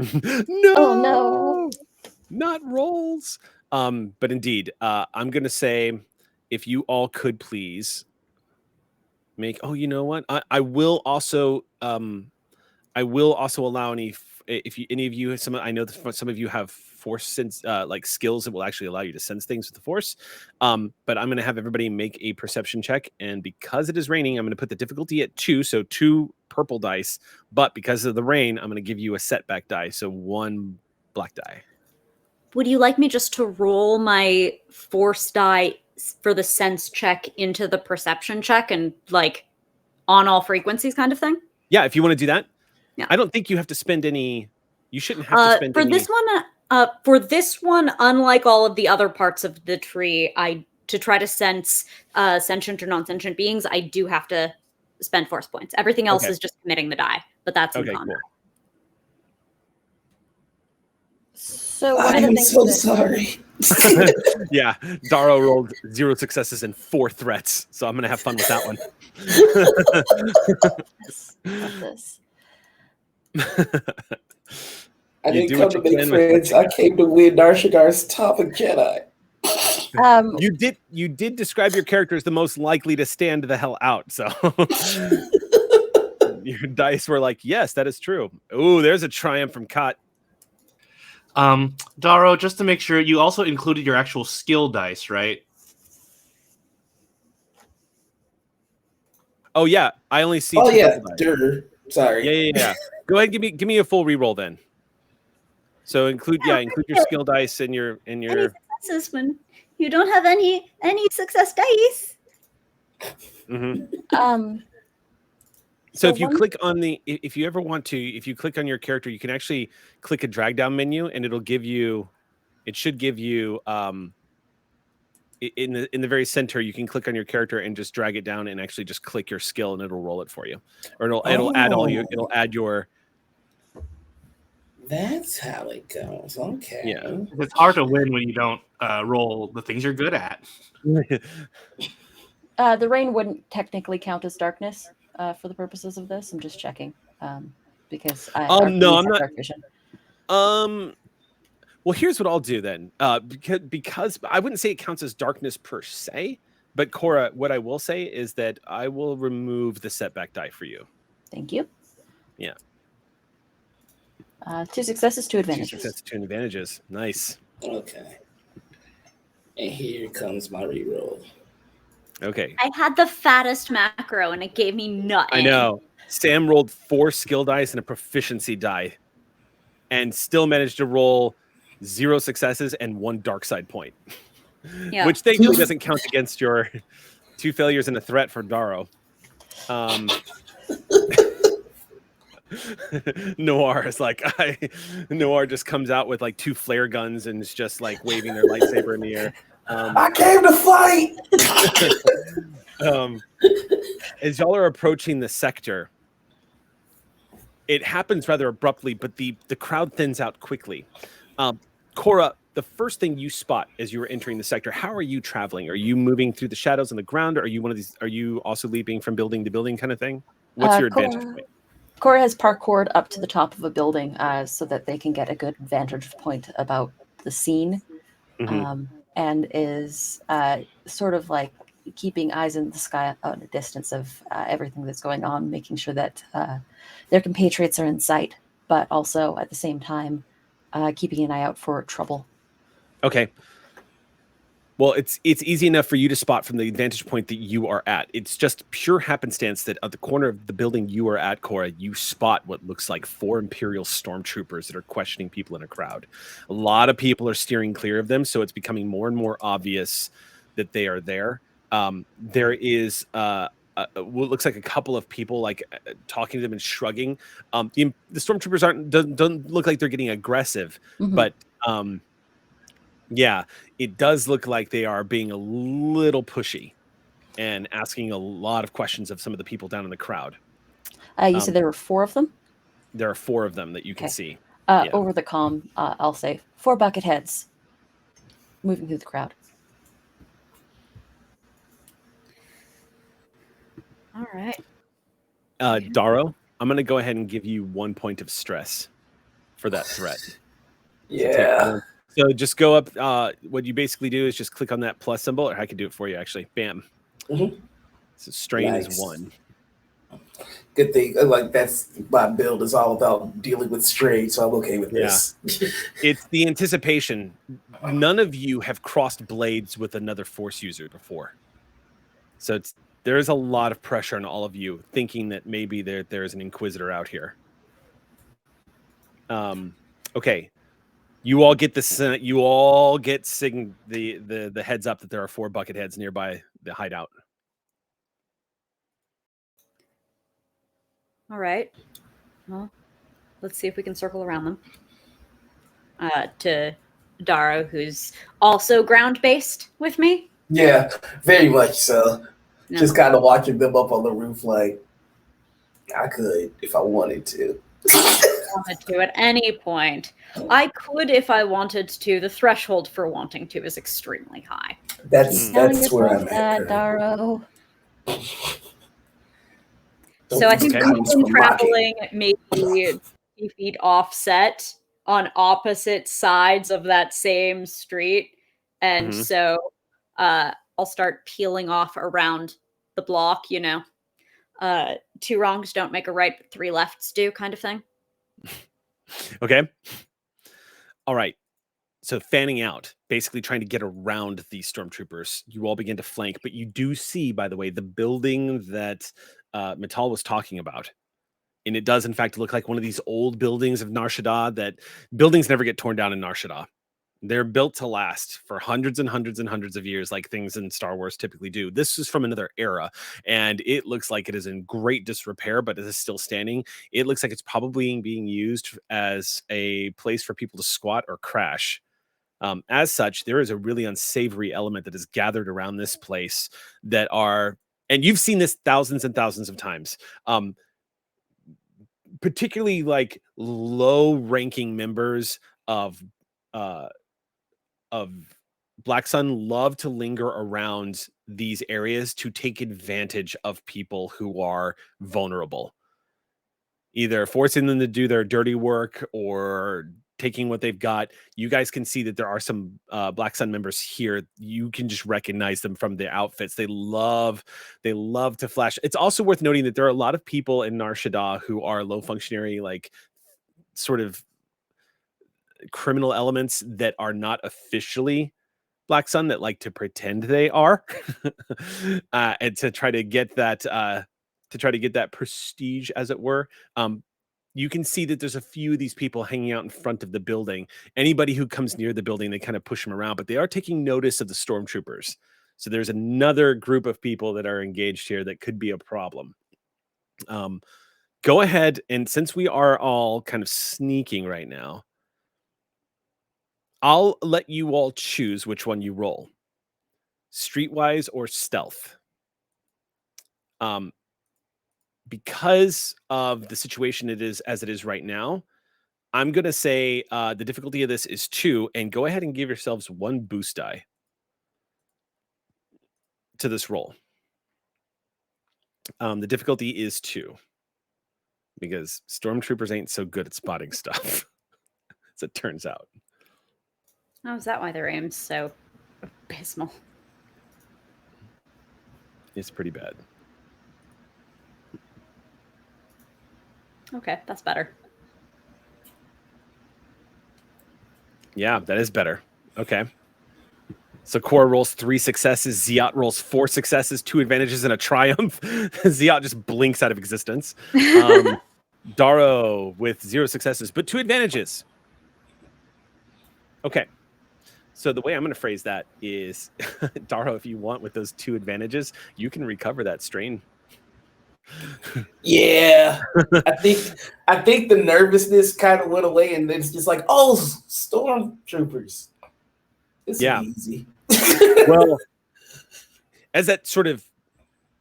A: No!
C: Oh, no.
A: Not rolls. But indeed, I'm going to say, if you all could please make... Oh, you know what? I will also allow any of you, I know that some of you have Force sense like skills that will actually allow you to sense things with the Force. But I'm going to have everybody make a perception check, and because it is raining, I'm going to put the difficulty at 2, so 2 purple dice. But because of the rain, I'm going to give you a setback die, so 1 black die.
B: Would you like me just to roll my Force die for the sense check into the perception check and like on all frequencies kind of thing?
A: Yeah, if you want to do that.
B: Yeah.
A: I don't think you have to spend any. You shouldn't have to spend
B: for
A: any.
B: For this one, unlike all of the other parts of the tree, to try to sense sentient or non-sentient beings, I do have to spend Force points. Everything else is just committing the die, but that's in combat.
A: Cool.
C: So one
E: I
C: of the
E: am
C: things
E: so
C: that,
E: sorry.
A: Yeah, Daro rolled 0 successes and 4 threats, so I'm gonna have fun with that one.
C: of this.
E: I
A: You
E: didn't
A: do
E: come
A: what
E: to
A: you
E: make
A: can with what
E: friends.
A: you
E: I
A: got.
E: came to win Narshagar's Topic Jedi.
A: You did describe your character as the most likely to stand the hell out, so your dice were like, yes, that is true. Ooh, there's a triumph from Kot.
D: Daro, just to make sure, you also included your actual skill dice, right?
A: Oh yeah, I only see
E: Oh
A: 2
E: yeah,
A: double dice.
E: durr. Sorry.
A: Yeah. Go ahead, give me a full reroll then. So include your skill dice in your
B: Any successes when you don't have any success dice.
A: Mhm. So if you
C: one-
A: click on if you ever want to, if you click on your character, you can actually click a drag down menu, and it should give you in the very center, you can click on your character and just drag it down and actually just click your skill, and it'll roll it for you, or it'll add your.
E: That's how it goes. Okay.
A: Yeah.
D: It's hard to win when you don't roll the things you're good at.
C: the rain wouldn't technically count as darkness for the purposes of this. I'm just checking because
A: No, I'm not.
C: dark vision.
A: Well, here's what I'll do then. Because I wouldn't say it counts as darkness per se, but Cora, what I will say is that I will remove the setback die for you.
C: Thank you.
A: Yeah.
C: 2 successes, 2
A: 2
C: advantages.
A: successes, 2 advantages. Nice.
E: Okay. And here comes my reroll.
A: Okay.
B: I had the fattest macro and it gave me nothing.
A: I know. Sam rolled 4 skill dice and a proficiency die, and still managed to roll 0 successes and 1 dark side point.
B: Yeah.
A: Which thankfully doesn't count against your 2 failures and a threat for Daro. Noir is like, Noir just comes out with like 2 flare guns and is just like waving their lightsaber in the air.
E: I came to fight.
A: As y'all are approaching the sector, it happens rather abruptly, but the crowd thins out quickly. Cora, the first thing you spot as you were entering the sector, how are you traveling? Are you moving through the shadows on the ground? Are you one of these? Are you also leaping from building to building kind of thing? What's your advantage point?
C: Cora has parkoured up to the top of a building so that they can get a good vantage point about the scene, and is sort of like keeping eyes in the sky out in a distance of everything that's going on, making sure that their compatriots are in sight, but also at the same time keeping an eye out for trouble.
A: Okay. Well, it's easy enough for you to spot from the vantage point that you are at. It's just pure happenstance that at the corner of the building you are at, Cora, you spot what looks like 4 Imperial stormtroopers that are questioning people in a crowd. A lot of people are steering clear of them, so it's becoming more and more obvious that they are there. There is what looks like a couple of people like talking to them and shrugging. The stormtroopers don't look like they're getting aggressive, but yeah, it does look like they are being a little pushy and asking a lot of questions of some of the people down in the crowd.
C: You said there were 4 of them?
A: There are 4 of them that you can see.
C: Over the comm, I'll say 4 bucket heads moving through the crowd.
B: All right.
A: Daro, I'm going to go ahead and give you 1 point of stress for that threat.
E: Yeah.
A: So just go up. What you basically do is just click on that plus symbol, or I can do it for you, actually. Bam. So strain is 1.
E: Good thing. Like, that's my build is all about dealing with strain, so I'm okay with this.
A: It's the anticipation. None of you have crossed blades with another Force user before. So there is a lot of pressure on all of you, thinking that maybe there's an Inquisitor out here. Okay. You all get the heads up that there are 4 bucket heads nearby the hideout.
B: All right. Well, let's see if we can circle around them. To Daro, who's also ground-based with me.
E: Yeah, very much so.
B: No.
E: Just kind of watching them up on the roof like, I could if I wanted to.
B: wanted to at any point. I could if I wanted to. The threshold for wanting to is extremely high.
E: That's
C: Tell
E: where
C: yourself
E: I'm
C: that,
E: at.
C: Darrow.
B: So I think
A: Okay.
B: we've been traveling maybe 50 feet offset on opposite sides of that same street. And so I'll start peeling off around the block, you know. 2 wrongs don't make a right, but 3 lefts do, kind of thing.
A: Okay. All right. So fanning out, basically trying to get around these stormtroopers. You all begin to flank, but you do see, by the way, the building that Matal was talking about. And it does, in fact, look like one of these old buildings of Nar Shaddaa. That buildings never get torn down in Nar Shaddaa. They're built to last for hundreds and hundreds and hundreds of years, like things in Star Wars typically do. This is from another era, and it looks like it is in great disrepair, but it is still standing. It looks like it's probably being used as a place for people to squat or crash. As such, there is a really unsavory element that is gathered around this place that are, and you've seen this thousands and thousands of times. Particularly like low-ranking members of Black Sun love to linger around these areas to take advantage of people who are vulnerable, either forcing them to do their dirty work or taking what they've got. You guys can see that there are some Black Sun members here. You can just recognize them from their outfits. They love to flash. It's also worth noting that there are a lot of people in Nar Shaddaa who are low functionary, like sort of criminal elements that are not officially Black Sun, that like to pretend they are, and to try to get that prestige, as it were. You can see that there's a few of these people hanging out in front of the building. Anybody who comes near the building, they kind of push them around, but they are taking notice of the stormtroopers. So there's another group of people that are engaged here that could be a problem. Go ahead, and since we are all kind of sneaking right now, I'll let you all choose which one you roll. Streetwise or stealth. Because of the situation it is as it is right now, I'm going to say the difficulty of this is 2, and go ahead and give yourselves 1 boost die to this roll. The difficulty is 2 because stormtroopers ain't so good at spotting stuff, as it turns out.
B: Oh, is that why their aim's so abysmal?
A: It's pretty bad.
B: Okay, that's better.
A: Yeah, that is better. Okay. So Cora rolls 3 successes. Ziat rolls 4 successes, 2 advantages, and a triumph. Ziat just blinks out of existence. Darrow with 0 successes, but 2 advantages. Okay. So the way I'm going to phrase that is, Darrow, if you want, with those 2 advantages, you can recover that strain.
E: Yeah, I think the nervousness kind of went away, and then it's just like, oh, stormtroopers. This is easy.
A: Well, as that sort of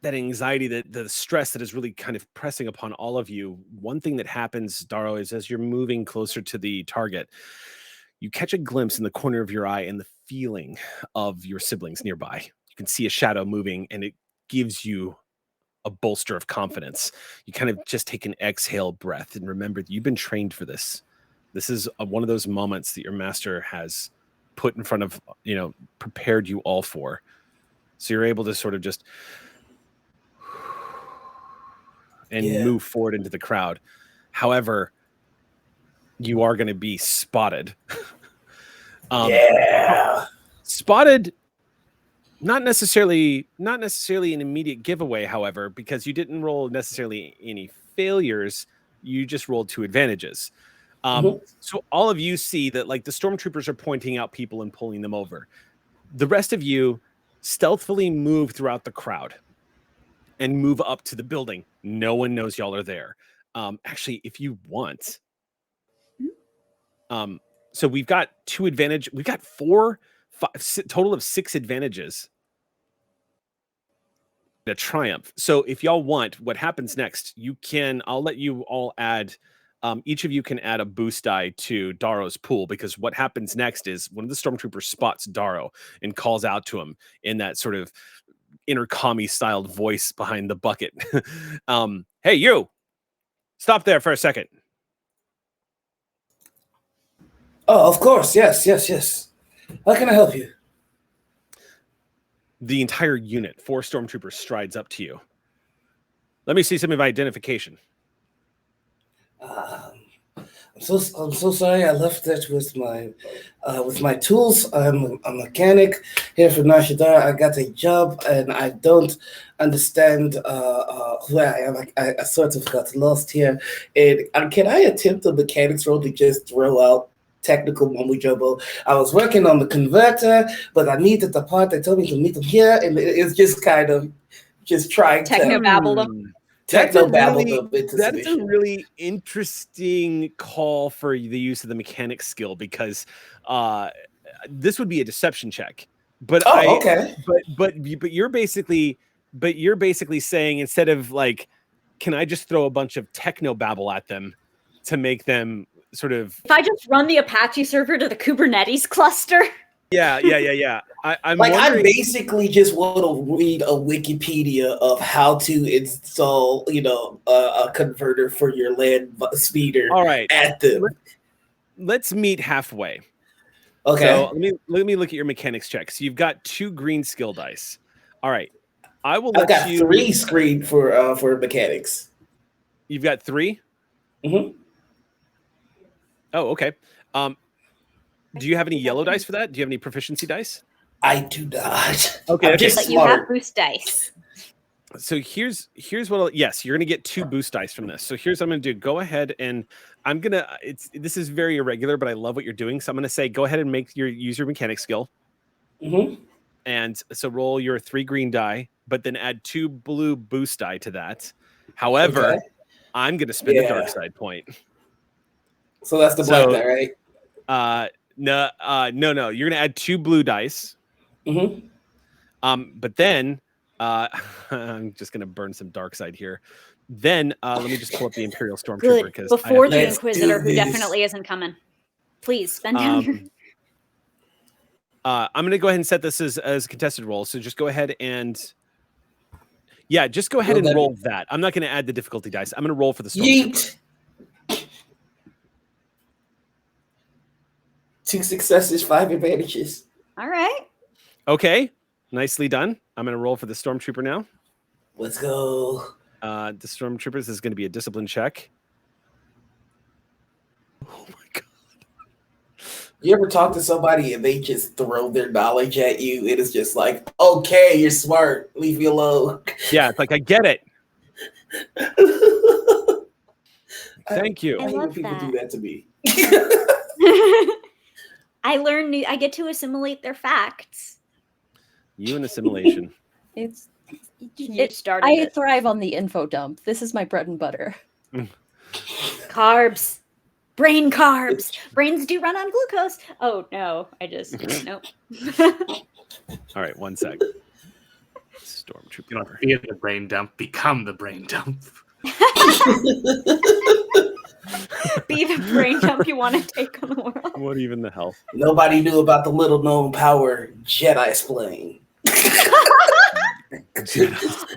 A: that anxiety, that the stress that is really kind of pressing upon all of you, one thing that happens, Darrow, is as you're moving closer to the target, you catch a glimpse in the corner of your eye and the feeling of your siblings nearby. You can see a shadow moving, and it gives you a bolster of confidence. You kind of just take an exhale breath and remember that you've been trained for this. This is one of those moments that your master has put in front of, prepared you all for. So you're able to sort of just move forward into the crowd. However, you are going to be spotted. Spotted. Not necessarily an immediate giveaway, however, because you didn't roll necessarily any failures. You just rolled 2 advantages. So all of you see that, like, the stormtroopers are pointing out people and pulling them over. The rest of you stealthily move throughout the crowd and move up to the building. No one knows y'all are there. Actually, if you want, so we've got 2 advantage. We've got 4, 5, total of 6 advantages. A triumph. So if y'all want, what happens next, I'll let you all add each of you can add a boost die to Daro's pool, because what happens next is one of the stormtroopers spots Daro and calls out to him in that sort of intercommy styled voice behind the bucket. Hey, you! Stop there for a second.
E: Oh, of course. Yes. How can I help you?
A: The entire unit, 4 stormtroopers, strides up to you. Let me see some of my identification.
E: I'm so sorry. I left that with my tools. I'm a mechanic here for Nashidar. I got a job, and I don't understand who I am. I sort of got lost here. And can I attempt a mechanics roll to just throw out technical mumbo jumbo? I was working on the converter, but I needed the part. They told me to meet them here, and it's just kind of just trying
B: Techno
E: to
B: babble them.
A: That's
E: That's
A: a really interesting call for the use of the mechanic skill, because this would be a deception check. But
E: okay.
A: But you're basically saying, instead of like, can I just throw a bunch of techno babble at them to make them sort of...
B: If I just run the Apache server to the Kubernetes cluster.
A: Yeah. I'm
E: like,
A: wondering...
E: I basically just want to read a Wikipedia of how to install, a converter for your land speeder.
A: All right.
E: At them.
A: Let's meet halfway.
E: Okay.
A: So let me look at your mechanics check. So you've got 2 green skill dice. All right. I've
E: got 3 screened for mechanics.
A: You've got 3?
E: Mm-hmm.
A: Oh, okay. Do you have any yellow dice for that? Do you have any proficiency dice?
E: I do not.
A: Okay.
B: But you have boost dice.
A: So here's what yes, you're gonna get 2 boost dice from this. So here's what I'm gonna do. Go ahead, and this is very irregular, but I love what you're doing. So I'm gonna say go ahead and use your mechanic skill.
E: Mm-hmm.
A: And so roll your 3 green die, but then add 2 blue boost die to that. However, I'm gonna spend a dark side point.
E: So that's the black die, right?
A: No. You're gonna add 2 blue dice.
E: Mm-hmm.
A: But then I'm just gonna burn some dark side here. Then let me just pull up the Imperial Stormtrooper, because
B: before the Inquisitor, who definitely isn't coming. Please spend down your...
A: I'm gonna go ahead and set this as a contested roll. So just go ahead and roll that. I'm not gonna add the difficulty dice. I'm gonna roll for the Stormtrooper.
E: Yeet. 2 successes, 5 advantages.
B: All right.
A: Okay, nicely done. I'm going to roll for the Stormtrooper now.
E: Let's go.
A: The Stormtroopers is going to be a discipline check. Oh my god!
E: You ever talk to somebody and they just throw their knowledge at you? It is just like, okay, you're smart. Leave me alone.
A: Yeah, it's like, I get it. Thank you.
B: I
E: hate when
B: love
E: people
B: that.
E: do that to me.
B: I get to assimilate their facts.
A: You and assimilation.
B: It started.
C: I thrive on the info dump. This is my bread and butter.
B: Carbs. Brain carbs. Brains do run on glucose. Oh, no. Nope.
A: All right, 1 sec. Stormtrooper.
D: You don't be the brain dump. Become the brain dump.
B: Be the brain dump you want to take on the world.
A: What even the hell?
E: Nobody knew about the little known power Jedi splaying.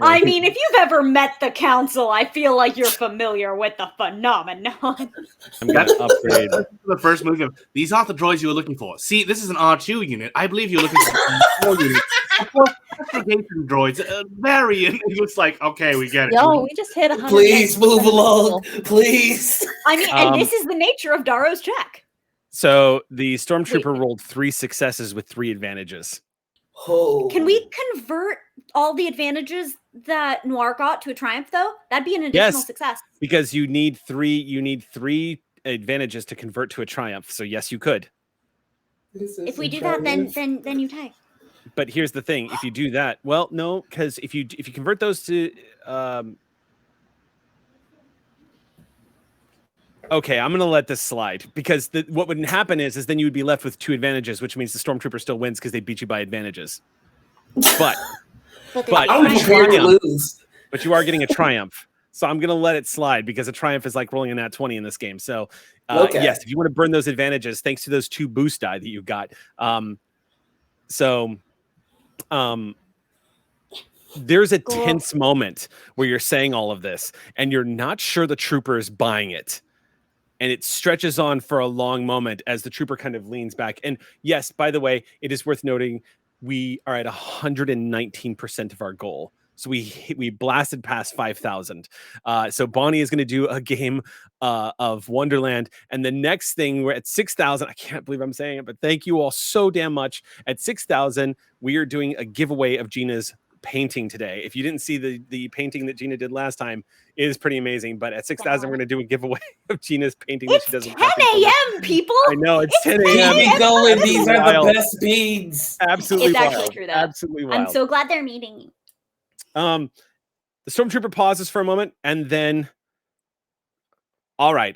B: I mean, if you've ever met the council, I feel like you're familiar with the phenomenon.
A: I'm going to upgrade.
D: The first movie of, these aren't the droids you were looking for. See, this is an R2 unit. I believe you're looking for 4 units. Investigation droids. Variant. It looks like, okay, we get it.
C: Yo, we just hit 100.
E: Please move along. Please.
B: I mean, and this is the nature of Daro's check.
A: So the Stormtrooper rolled 3 successes with 3 advantages.
E: Oh.
B: Can we convert all the advantages that Noir got to a triumph, though? That'd be an additional success.
A: Because you need 3 advantages to convert to a triumph. So yes, you could.
B: If we do that, then you tie.
A: But here's the thing: if you do that, well, no, because if you convert those to, okay, I'm gonna let this slide, because what would happen is then you would be left with 2 advantages, which means the Stormtrooper still wins because they beat you by advantages. But
E: I'm prepared to lose.
A: But you are getting a triumph. So I'm going to let it slide because a triumph is like rolling a nat 20 in this game. So
E: Okay.
A: yes, if you want to burn those advantages, thanks to those 2 boost die that you got. There's a tense moment where you're saying all of this and you're not sure the trooper is buying it. And it stretches on for a long moment as the trooper kind of leans back. And yes, by the way, it is worth noting we are at 119% of our goal. So we blasted past 5,000. So Bonnie is going to do a game of Wonderland. And the next thing, we're at 6,000. I can't believe I'm saying it, but thank you all so damn much. At 6,000, we are doing a giveaway of Gina's painting today. If you didn't see the painting that Gina did last time, it is pretty amazing. But at 6,000, we're going to do a giveaway of Gina's painting that she does.
B: 10 a.m., people.
A: I know, it's 10 a.m.
E: Keep going. These are the
A: Wild.
E: best beads.
A: Absolutely
B: It's
A: wild.
B: actually true, though.
A: Absolutely wild.
B: I'm so glad they're meeting you.
A: The stormtrooper pauses for a moment and then, all right,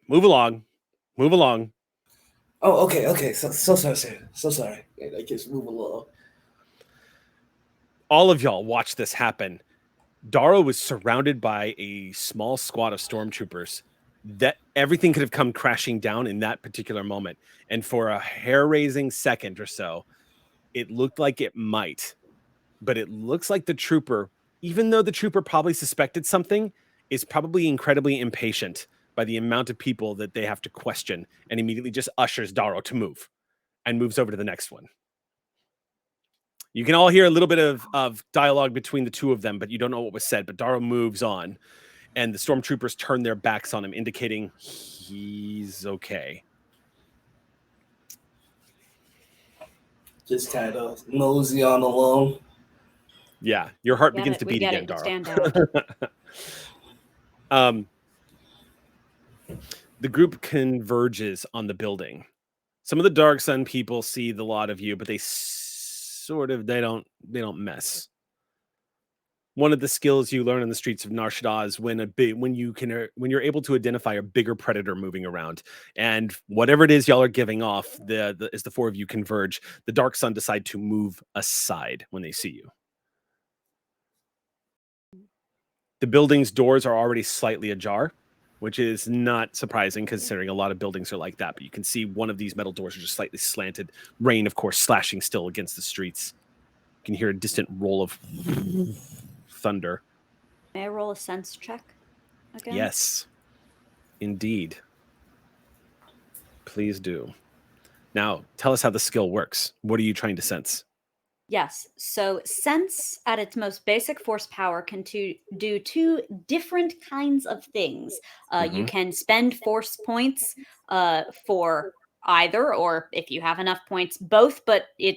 A: move along.
E: Oh, okay. So sorry, sir. So sorry. I just move along.
A: All of y'all watch this happen. Dara was surrounded by a small squad of stormtroopers that everything could have come crashing down in that particular moment. And for a hair-raising second or so, it looked like it might. But it looks like the trooper, even though the trooper probably suspected something, is probably incredibly impatient by the amount of people that they have to question, and immediately just ushers Daro to move and moves over to the next one. You can all hear a little bit of dialogue between the two of them, but you don't know what was said. But Daro moves on, and the stormtroopers turn their backs on him, indicating he's okay.
E: Just kind of mosey on along.
A: Yeah, your heart begins to beat again, Daro.
B: Stand out.
A: The group converges on the building. Some of the Dark Sun people see the lot of you, but they don't mess. One of the skills you learn in the streets of Nar Shaddaa is when you're able to identify a bigger predator moving around, and whatever it is y'all are giving off, as the 4 of you converge, the Dark Sun decide to move aside when they see you. The building's doors are already slightly ajar, which is not surprising considering a lot of buildings are like that. But you can see one of these metal doors are just slightly slanted. Rain, of course, slashing still against the streets. You can hear a distant roll of thunder.
B: May I roll a sense check again?
A: Yes, indeed. Please do. Now, tell us how the skill works. What are you trying to sense?
B: Yes. So sense at its most basic force power can do 2 different kinds of things. You can spend force points for either, or if you have enough points, both, but you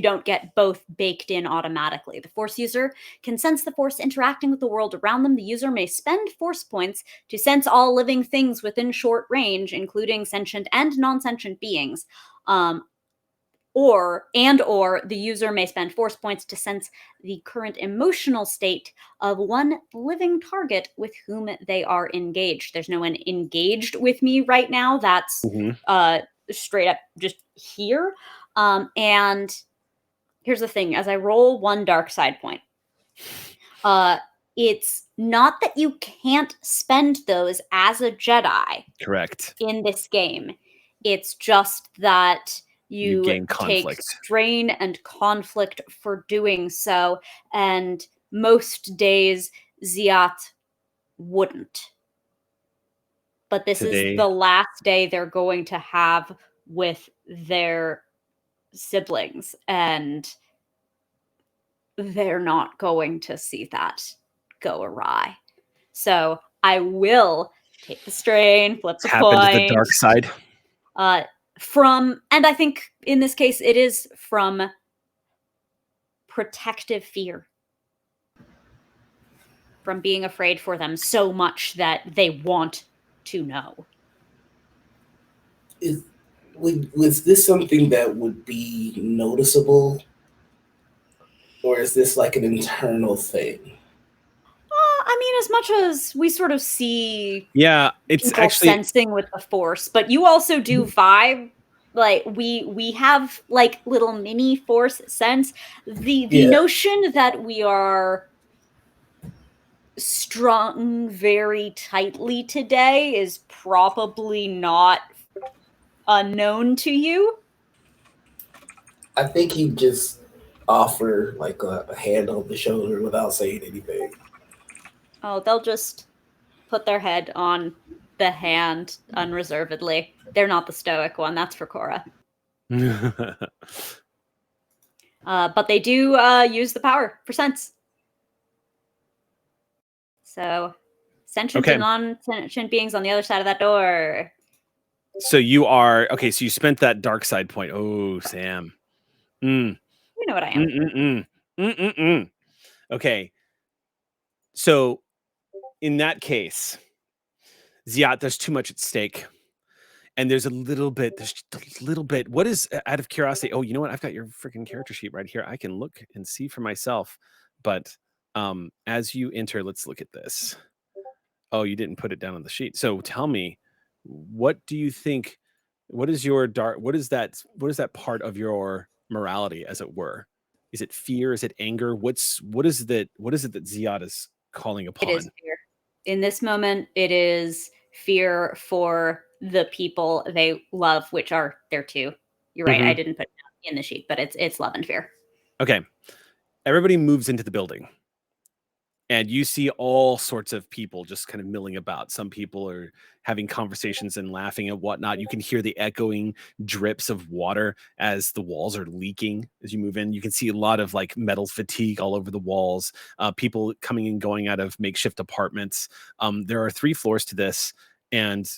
B: don't get both baked in automatically. The force user can sense the force interacting with the world around them. The user may spend force points to sense all living things within short range, including sentient and non-sentient beings. Or the user may spend force points to sense the current emotional state of one living target with whom they are engaged. There's no one engaged with me right now. That's straight up just here. And here's the thing. As I roll 1 dark side point, it's not that you can't spend those as a Jedi.
A: Correct.
B: In this game. It's just that you
A: gain
B: take
A: conflict.
B: strain and conflict for doing so, and most days Ziat wouldn't. But this is the last day they're going to have with their siblings, and they're not going to see that go awry. So I will take the strain, flip the
A: Happened
B: point.
A: to the dark side.
B: And I think in this case it is from protective fear, from being afraid for them so much that they want to know.
E: Was this something that would be noticeable, or is this like an internal thing?
B: I mean, as much as we sort of see
A: it's
B: people
A: actually
B: sensing with the Force, but you also do vibe. Like we have like little mini Force sense. The notion that we are, strung very tightly today is probably not unknown to you.
E: I think he just offer like a hand on the shoulder without saying anything.
B: Oh, they'll just put their head on the hand unreservedly. They're not the stoic one, that's for Cora. But they do use the power for sense. So, sentient and non-sentient beings on the other side of that door.
A: So you are okay. So you spent that dark side point. Oh, Sam.
B: You know what I am.
A: Okay. So in that case, Ziat, there's too much at stake. And there's just a little bit. What is, out of curiosity? Oh, you know what? I've got your freaking character sheet right here. I can look and see for myself. But as you enter, let's look at this. Oh, you didn't put it down on the sheet. So tell me, what do you think? What is that part of your morality, as it were? Is it fear? Is it anger? What is it that Ziad is calling upon?
B: It is fear. In this moment, it is fear for the people they love, which are there too. You're right. I didn't put it in the sheet, but it's love and fear.
A: Okay. Everybody moves into the building. And you see all sorts of people just kind of milling about. Some people are having conversations and laughing and whatnot. You can hear the echoing drips of water as the walls are leaking as you move in. You can see a lot of like metal fatigue all over the walls. People coming and going out of makeshift apartments. There are 3 floors to this. And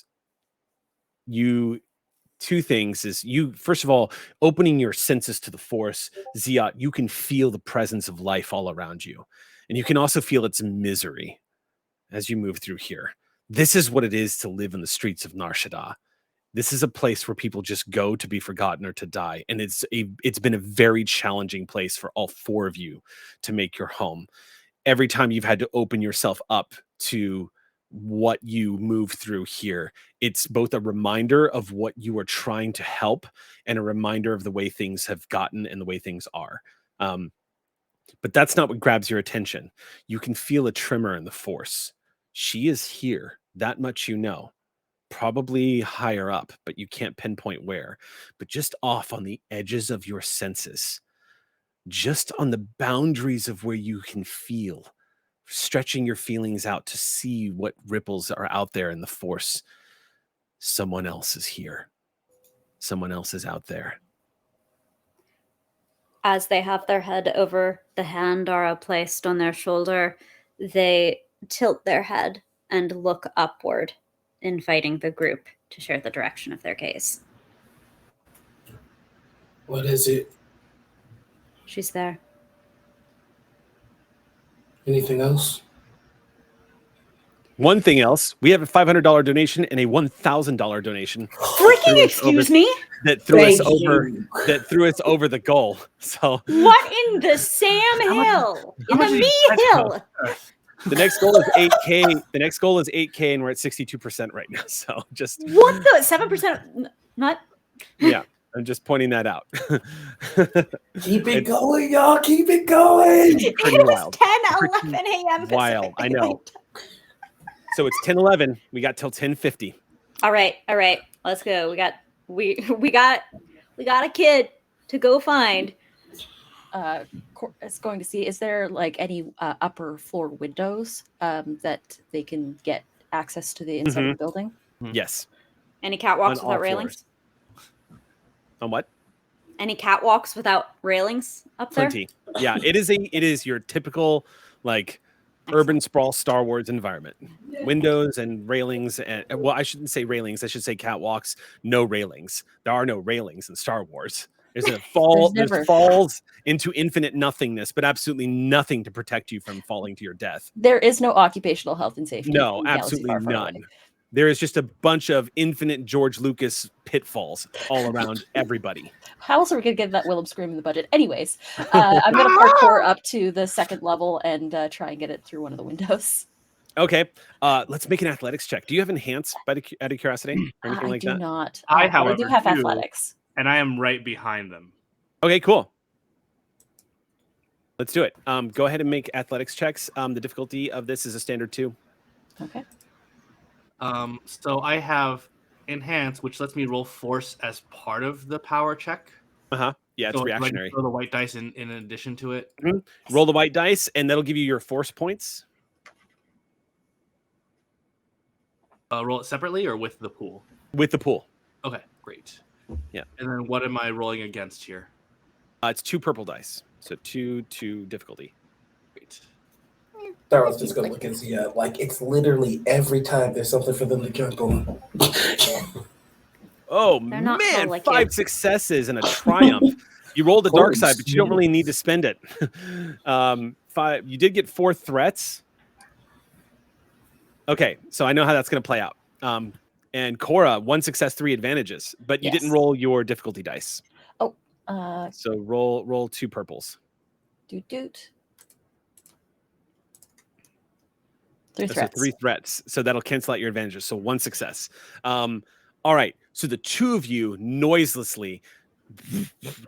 A: two things is you, first of all, opening your senses to the force, Ziat, you can feel the presence of life all around you. And you can also feel its misery as you move through here. This is what it is to live in the streets of Nar Shaddaa. This is a place where people just go to be forgotten or to die. And it's been a very challenging place for all 4 of you to make your home. Every time you've had to open yourself up to what you move through here, it's both a reminder of what you are trying to help and a reminder of the way things have gotten and the way things are. But that's not what grabs your attention. You can feel a tremor in the force. She is here. That much you know. Probably higher up, but you can't pinpoint where. But just off on the edges of your senses. Just on the boundaries of where you can feel. Stretching your feelings out to see what ripples are out there in the force. Someone else is here. Someone else is out there.
B: As they have their head over the hand Dara placed on their shoulder, they tilt their head and look upward, inviting the group to share the direction of their gaze.
E: What is it?
B: She's there.
E: Anything else?
A: One thing else, we have a $500 donation and a $1,000 donation.
B: Freaking excuse me?
A: That threw us over the goal. So
B: what in the Sam Hill? In the me hill?
A: The next goal is 8K. The next goal is 8K, and we're at 62% right now. So just
B: what the 7%? Not.
A: Yeah, I'm just pointing that out.
E: Keep it going, y'all. Keep it going.
B: It was 10, 11 a.m.
A: Wild, I know. So it's 10:11. We got till 10:50.
B: All right. Let's go. We got a kid to go find.
C: Is going to see, is there like any upper floor windows that they can get access to the inside of the building?
A: Yes.
B: Any catwalks without railings?
A: On what?
B: Any catwalks without railings up there?
A: Plenty. Yeah, it is your typical like urban sprawl Star Wars environment. Windows and railings, and well, I shouldn't say railings, I should say catwalks. No railings. There are no railings in Star Wars. There's a fall. There's falls into infinite nothingness, but absolutely nothing to protect you from falling to your death.
C: There is no occupational health and safety.
A: No, absolutely none. There is just a bunch of infinite George Lucas pitfalls all around everybody.
C: How else are we going to get that Willem scream in the budget? Anyways, I'm going to parkour up to the 2nd level and try and get it through one of the windows.
A: Okay, let's make an athletics check. Do you have enhance out of curiosity or anything like that?
C: I do not.
D: I
C: do have athletics.
D: And I am right behind them.
A: Okay, cool. Let's do it. Go ahead and make athletics checks. The difficulty of this is a standard 2.
C: Okay.
D: So I have enhance, which lets me roll force as part of the power check.
A: Yeah, it's
D: So
A: reactionary.
D: throw the white dice in addition to it.
A: Roll the white dice, and that'll give you your force points.
D: Roll it separately or with the pool?
A: With the pool.
D: Okay, great.
A: Yeah.
D: And then what am I rolling against here?
A: It's 2 purple dice. So 2 difficulty.
D: Great.
E: Daryl's just gonna look and see. Like it's literally every time there's something for them to jump on.
B: They're
A: Oh
B: not
A: man,
B: full like
A: 5
B: you.
A: successes and a triumph. You rolled the dark
E: Holy
A: side, but you don't
E: smokes.
A: really need to spend it. 5. You did get 4 threats. Okay, so I know how that's going to play out. And Cora, 1 success, 3 advantages, but you didn't
C: Yes.
A: roll your difficulty dice.
C: Oh,
A: So roll 2 purples.
C: doot. 3
A: So
C: threats.
A: 3 threats. So that'll cancel out your advantages. So 1 success. All right. So the 2 of you noiselessly,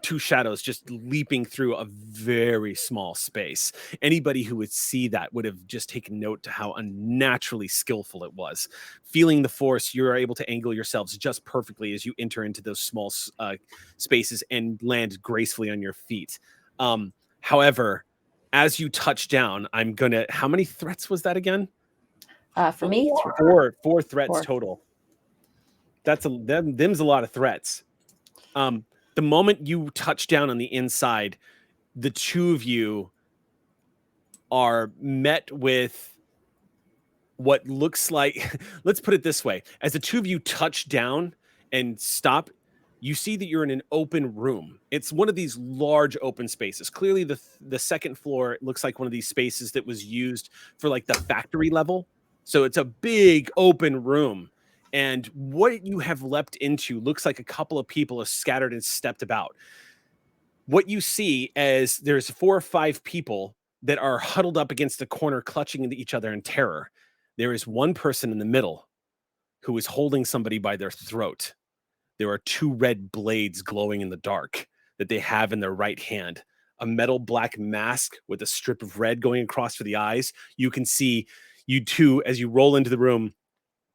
A: 2 shadows just leaping through a very small space. Anybody who would see that would have just taken note to how unnaturally skillful it was. Feeling the force, you're able to angle yourselves just perfectly as you enter into those small spaces and land gracefully on your feet. However, as you touch down, I'm gonna. How many threats was that again?
C: For me,
A: 4 threats
C: 4.
A: total. Them's a lot of threats. The moment you touch down on the inside, the 2 of you are met with what looks like, let's put it this way. As the 2 of you touch down and stop, you see that you're in an open room. It's one of these large open spaces. Clearly the second floor looks like one of these spaces that was used for like the factory level. So it's a big open room. And what you have leapt into looks like a couple of people are scattered and stepped about. What you see is there's 4 or 5 people that are huddled up against the corner, clutching into each other in terror. There is one person in the middle who is holding somebody by their throat. There are 2 red blades glowing in the dark that they have in their right hand. A metal black mask with a strip of red going across for the eyes. You can see you 2, as you roll into the room,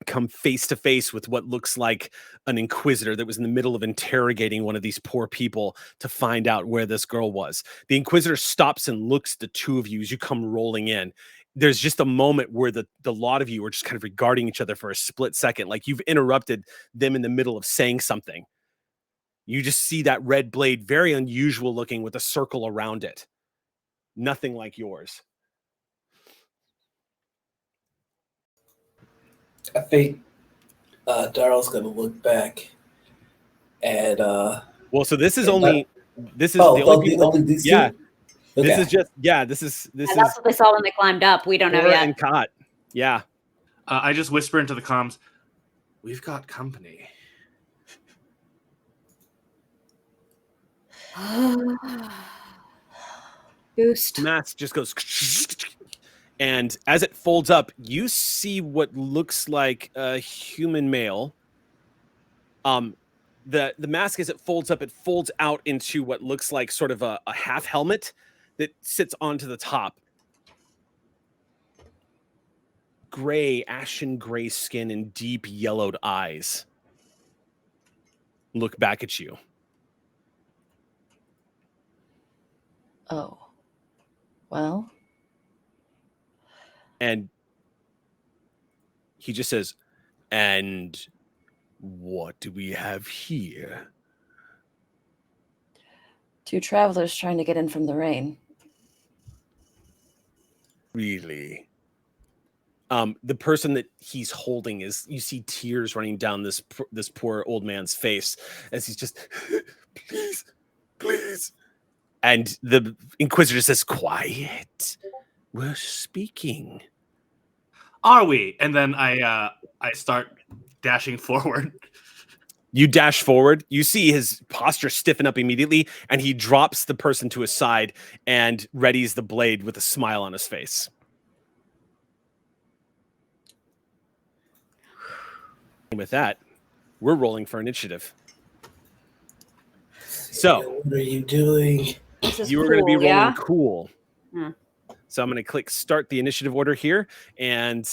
A: come face to face with what looks like an inquisitor that was in the middle of interrogating one of these poor people to find out where this girl was. The inquisitor stops and looks at the 2 of you as you come rolling in. There's just a moment where the lot of you are just kind of regarding each other for a split second, like you've interrupted them in the middle of saying something. You just see that red blade, very unusual looking, with a circle around it. Nothing like yours.
E: I think Daryl's gonna look back at
A: Well, so this is only the
E: only
A: only people.
E: these 2?
A: Yeah,
E: Okay.
A: this is just this
B: And
A: is
B: that's what they saw when they climbed up. We don't know
A: Cora
B: yet.
A: and Cot. Yeah.
D: I just whisper into the comms, "We've got company."
B: Boost.
A: Mask just goes, and as it folds up, you see what looks like a human male. The mask, as it folds up, it folds out into what looks like sort of a half helmet that sits onto the top. Gray, ashen gray skin and deep yellowed eyes look back at you.
C: Oh. Well.
A: And he just says, "And what do we have here?"
C: 2 travelers trying to get in from the rain.
A: Really? The person that he's holding is, you see tears running down this poor old man's face as he's just, please. And the Inquisitor says, "Quiet. We're speaking."
D: Are we? And then I start dashing forward.
A: You dash forward. You see his posture stiffen up immediately, and he drops the person to his side and readies the blade with a smile on his face. And with that, we're rolling for initiative. So,
E: what are you doing?
B: This is
A: you were going to be
B: cool,
A: rolling
B: yeah?
A: cool. So I'm going to click start the initiative order here, and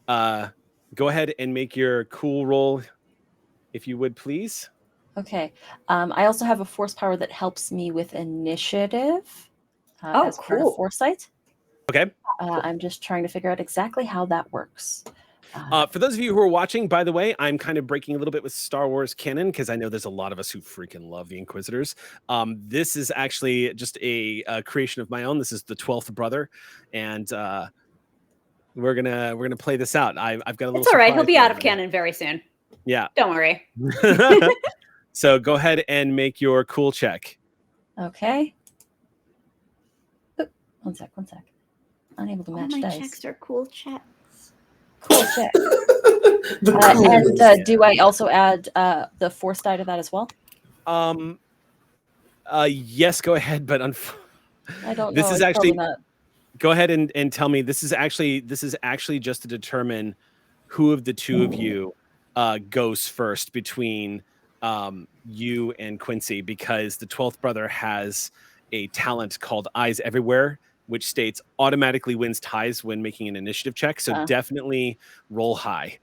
A: go ahead and make your cool roll, if you would, please.
C: Okay. I also have a force power that helps me with initiative.
B: Oh,
C: as part of
B: cool.
C: foresight.
A: Okay.
C: I'm just trying to figure out exactly how that works.
A: For those of you who are watching, by the way, I'm kind of breaking a little bit with Star Wars canon because I know there's a lot of us who freaking love the Inquisitors. This is actually just a creation of my own. This is the 12th brother, and we're gonna play this out. I've got a little.
B: It's all right. He'll
A: surprise
B: be
A: for
B: out of
A: everybody.
B: canon very soon.
A: Yeah.
B: Don't worry.
A: So go ahead and make your cool check.
C: Okay. Oh, one sec. Unable to
B: All
C: match
B: my
C: dice.
B: checks are cool checks.
C: Cool check.
E: The
C: And
E: coolest.
C: do I also add the force die to that as well?
A: Yes, go ahead, but
C: I don't know.
A: this is
C: it's
A: actually
C: probably not.
A: go ahead and tell me. This is actually just to determine who of the two of you goes first between you and Quincy, because the 12th brother has a talent called Eyes Everywhere, which states automatically wins ties when making an initiative check. So definitely roll high.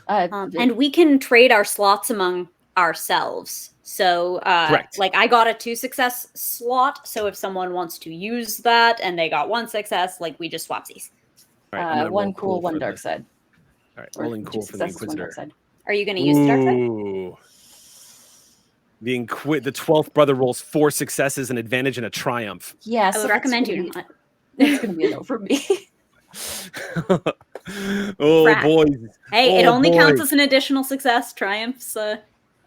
B: And we can trade our slots among ourselves. So,
A: Correct.
B: like, I got a 2 success slot. So if someone wants to use that and they got 1 success, like, we just swap these.
A: All right, I'm gonna
C: one
A: roll
C: cool, one
A: for
C: dark
A: the-
C: side.
A: All right,
C: Or
A: rolling
C: 2
A: cool for the
C: successes, 1 dark
A: Inquisitor.
C: side.
B: Are you going to use the dark side?
A: Ooh. The 12th brother rolls 4 successes, an advantage, and a triumph.
C: Yeah,
B: I would recommend you not.
C: It's going to be a no for me.
A: Oh,
B: Frack.
A: boys.
B: Hey, it
A: Oh,
B: only
A: boy.
B: counts as an additional success. Triumphs,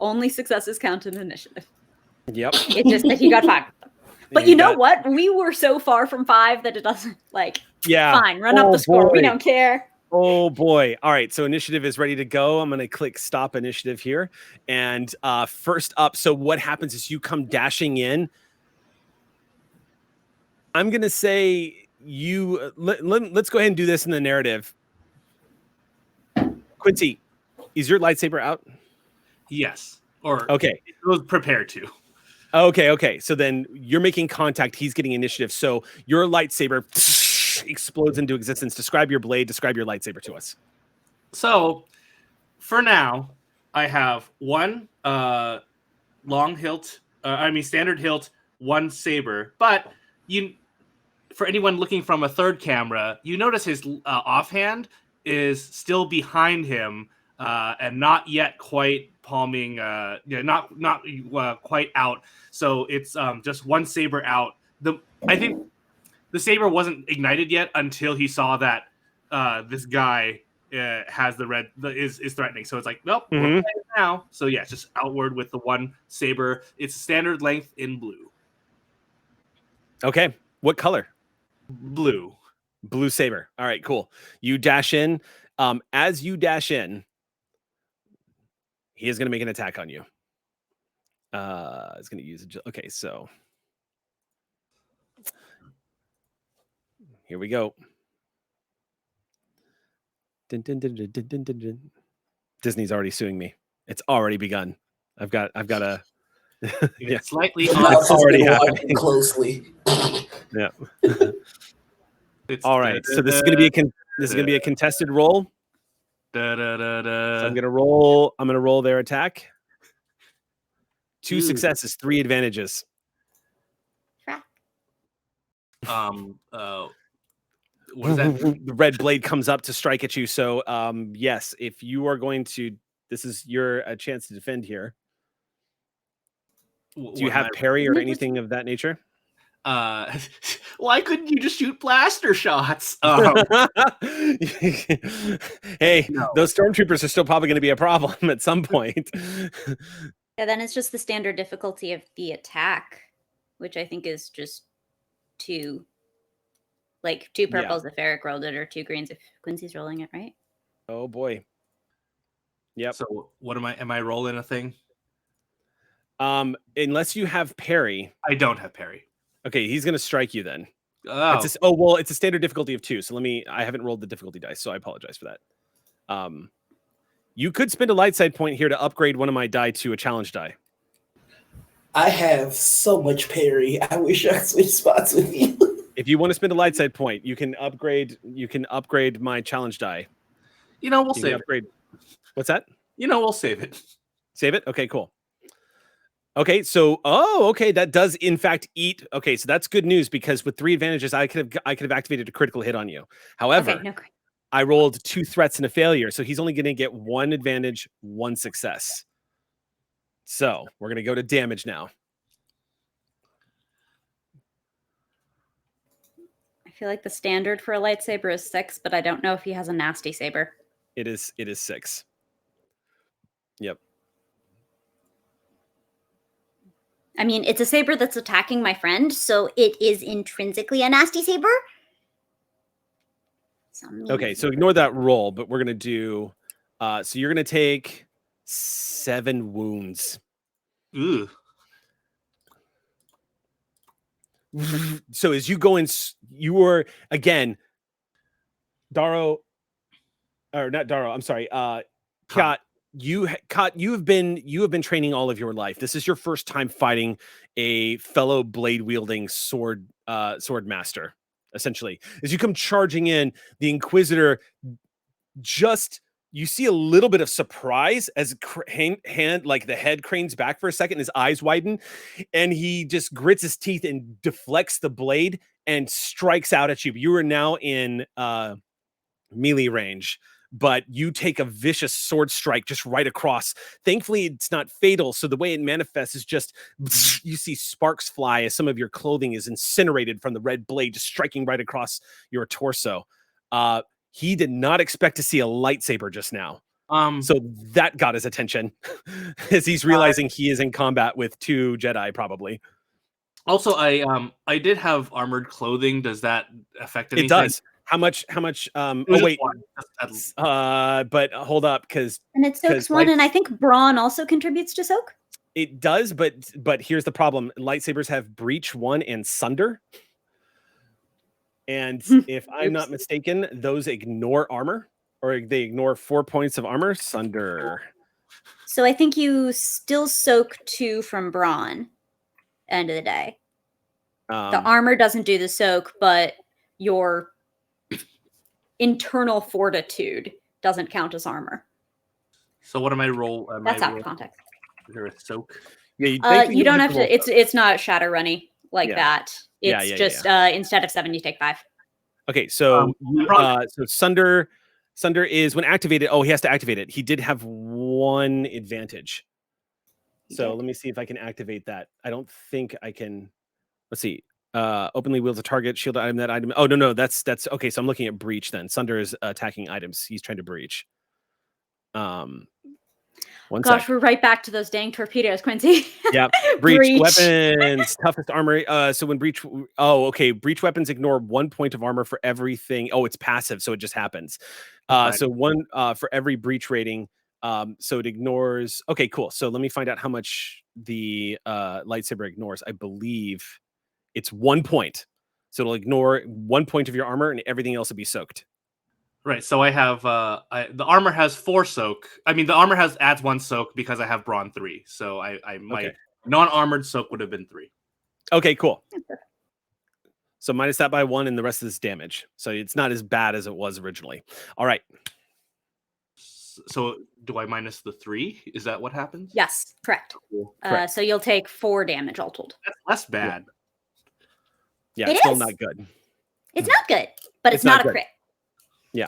B: only successes count in initiative.
A: Yep.
B: It's just that he got 5. But
A: Yeah,
B: you know what? We were so far from 5 that it doesn't, like,
A: Yeah.
B: fine, run up the score. We don't care.
A: Oh boy. All right. So initiative is ready to go. I'm going to click stop initiative here. And first up, so what happens is you come dashing in. I'm going to say let's go ahead and do this in the narrative. Quincy, is your lightsaber out?
D: Yes. Or
A: Okay.
D: it was prepared to.
A: Okay. So then you're making contact. He's getting initiative. So your lightsaber explodes into existence. Describe your blade. Describe your lightsaber to us.
D: So for now, I have one long hilt. Standard hilt, one saber. But for anyone looking from a third camera, you notice his offhand is still behind him and not yet quite palming. Not quite out. So it's just one saber out. I think the saber wasn't ignited yet until he saw that this guy has the red is threatening. So it's like, nope, we're playing it now. So yeah, it's just outward with the one saber. It's standard length in blue.
A: Okay. What color?
D: Blue.
A: Blue saber. All right, cool. You dash in. As you dash in, he is going to make an attack on you. He's going to use okay, so here we go. Dun, dun, dun, dun, dun, dun, dun. Disney's already suing me. It's already begun. I've got a yeah.
D: Slightly
A: It's already
E: watching
A: happening.
E: closely.
A: Yeah. All right. So this is going to be a contested roll. So I'm going to roll their attack. 2 successes, 3 advantages.
D: What is that?
A: The red blade comes up to strike at you. So yes, if you are going to, this is your chance to defend here. Do you have parry or anything of that nature?
D: Why couldn't you just shoot blaster shots?
A: Hey,
D: No.
A: Those stormtroopers are still probably going to be a problem at some point.
B: Yeah, then it's just the standard difficulty of the attack, which I think is just 2. Like 2 purples if Eric rolled it, or 2 greens if Quincy's rolling it, right?
A: Oh boy. Yep.
D: So what am I rolling a thing?
A: Unless you have parry.
D: I don't have parry.
A: Okay, he's going to strike you then.
D: Oh.
A: It's a standard difficulty of 2. So I haven't rolled the difficulty dice, so I apologize for that. You could spend a light side point here to upgrade one of my die to a challenge die.
E: I have so much parry. I wish I switched spots with you.
A: If you want to spend a light side point, you can upgrade my challenge die.
D: We'll
A: You
D: save
A: can
D: it.
A: upgrade. What's that?
D: We'll save it.
A: Save it? Okay, cool. Okay, so okay, that does in fact eat. Okay, so that's good news because with 3 advantages, I could have activated a critical hit on you. However,
B: Okay, no.
A: I rolled 2 threats and a failure, so he's only going to get 1 advantage, 1 success. So we're going to go to damage now.
B: I feel like the standard for a lightsaber is 6, but I don't know if he has a nasty saber.
A: It is 6. Yep.
F: I mean, it's a saber that's attacking my friend, so it is intrinsically a nasty saber.
A: Okay, so ignore that roll, but we're going to do... so you're going to take 7 wounds.
D: Ooh.
A: So as you go in, you were, again, Daro... Or not Daro, I'm sorry. Kat, you have been training all of your life. This is your first time fighting a fellow blade wielding sword master. Essentially, as you come charging in, the Inquisitor you see a little bit of surprise as the head cranes back for a second, his eyes widen, and he just grits his teeth and deflects the blade and strikes out at you. You are now in melee range, but you take a vicious sword strike just right across. Thankfully, it's not fatal, so the way it manifests is just you see sparks fly as some of your clothing is incinerated from the red blade, just striking right across your torso. He did not expect to see a lightsaber just now. So that got his attention as he's realizing he is in combat with 2 Jedi, probably.
D: Also, I did have armored clothing. Does that affect anything?
A: It does. How much? Oh wait. But hold up, because
F: and it soaks 1, and I think brawn also contributes to soak.
A: It does, but here's the problem: lightsabers have breach 1 and sunder, and if I'm not mistaken, those ignore armor, or they ignore 4 points of armor. Sunder.
F: So I think you still soak 2 from brawn. End of the day, the armor doesn't do the soak, but your internal fortitude doesn't count as armor.
D: So what am I roll?
F: That's out of context.
D: Is there a soak?
A: Yeah,
B: you don't have to. It's not Shadowrunny like that. It's just instead of 7, you take 5.
A: Okay, so so Sunder is when activated. Oh, he has to activate it. He did have 1 advantage. So let me see if I can activate that. I don't think I can. Let's see. Openly wields a target, shield item, that item. Oh, no, that's okay. So I'm looking at breach then. Sunder is attacking items. He's trying to breach.
B: Gosh, we're right back to those dang torpedoes, Quincy.
A: Yeah, breach weapons, toughest armor. So when breach, breach weapons ignore 1 point of armor for everything. Oh, it's passive, so it just happens. So 1 for every breach rating. So it ignores. Okay, cool. So let me find out how much the lightsaber ignores. I believe it's 1 point. So it'll ignore 1 point of your armor, and everything else will be soaked.
D: Right. So I have the armor has 4 soak. I mean, the armor adds 1 soak because I have brawn 3. So my non-armored soak would have been 3.
A: Okay, cool. So minus that by 1, and the rest of this damage. So it's not as bad as it was originally. All right.
D: So do I minus the 3? Is that what happens?
B: Yes, correct.
A: Correct.
B: So you'll take 4 damage all told.
D: That's less bad.
A: Yeah, it's still not good.
F: It's not good, but it's not a crit.
A: Yeah.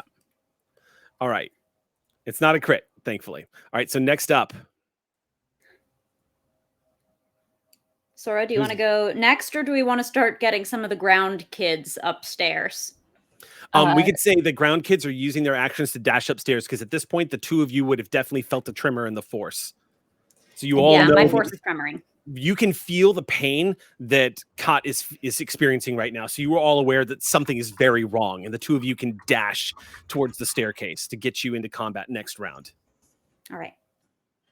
A: All right. It's not a crit, thankfully. All right, so next up.
B: Sora, do you want to go next, or do we want to start getting some of the ground kids upstairs?
A: We could say the ground kids are using their actions to dash upstairs, because at this point, the 2 of you would have definitely felt a tremor in the force. So you all know
B: my force is tremoring.
A: You can feel the pain that Kat is experiencing right now. So you were all aware that something is very wrong, and the 2 of you can dash towards the staircase to get you into combat next round.
B: All right.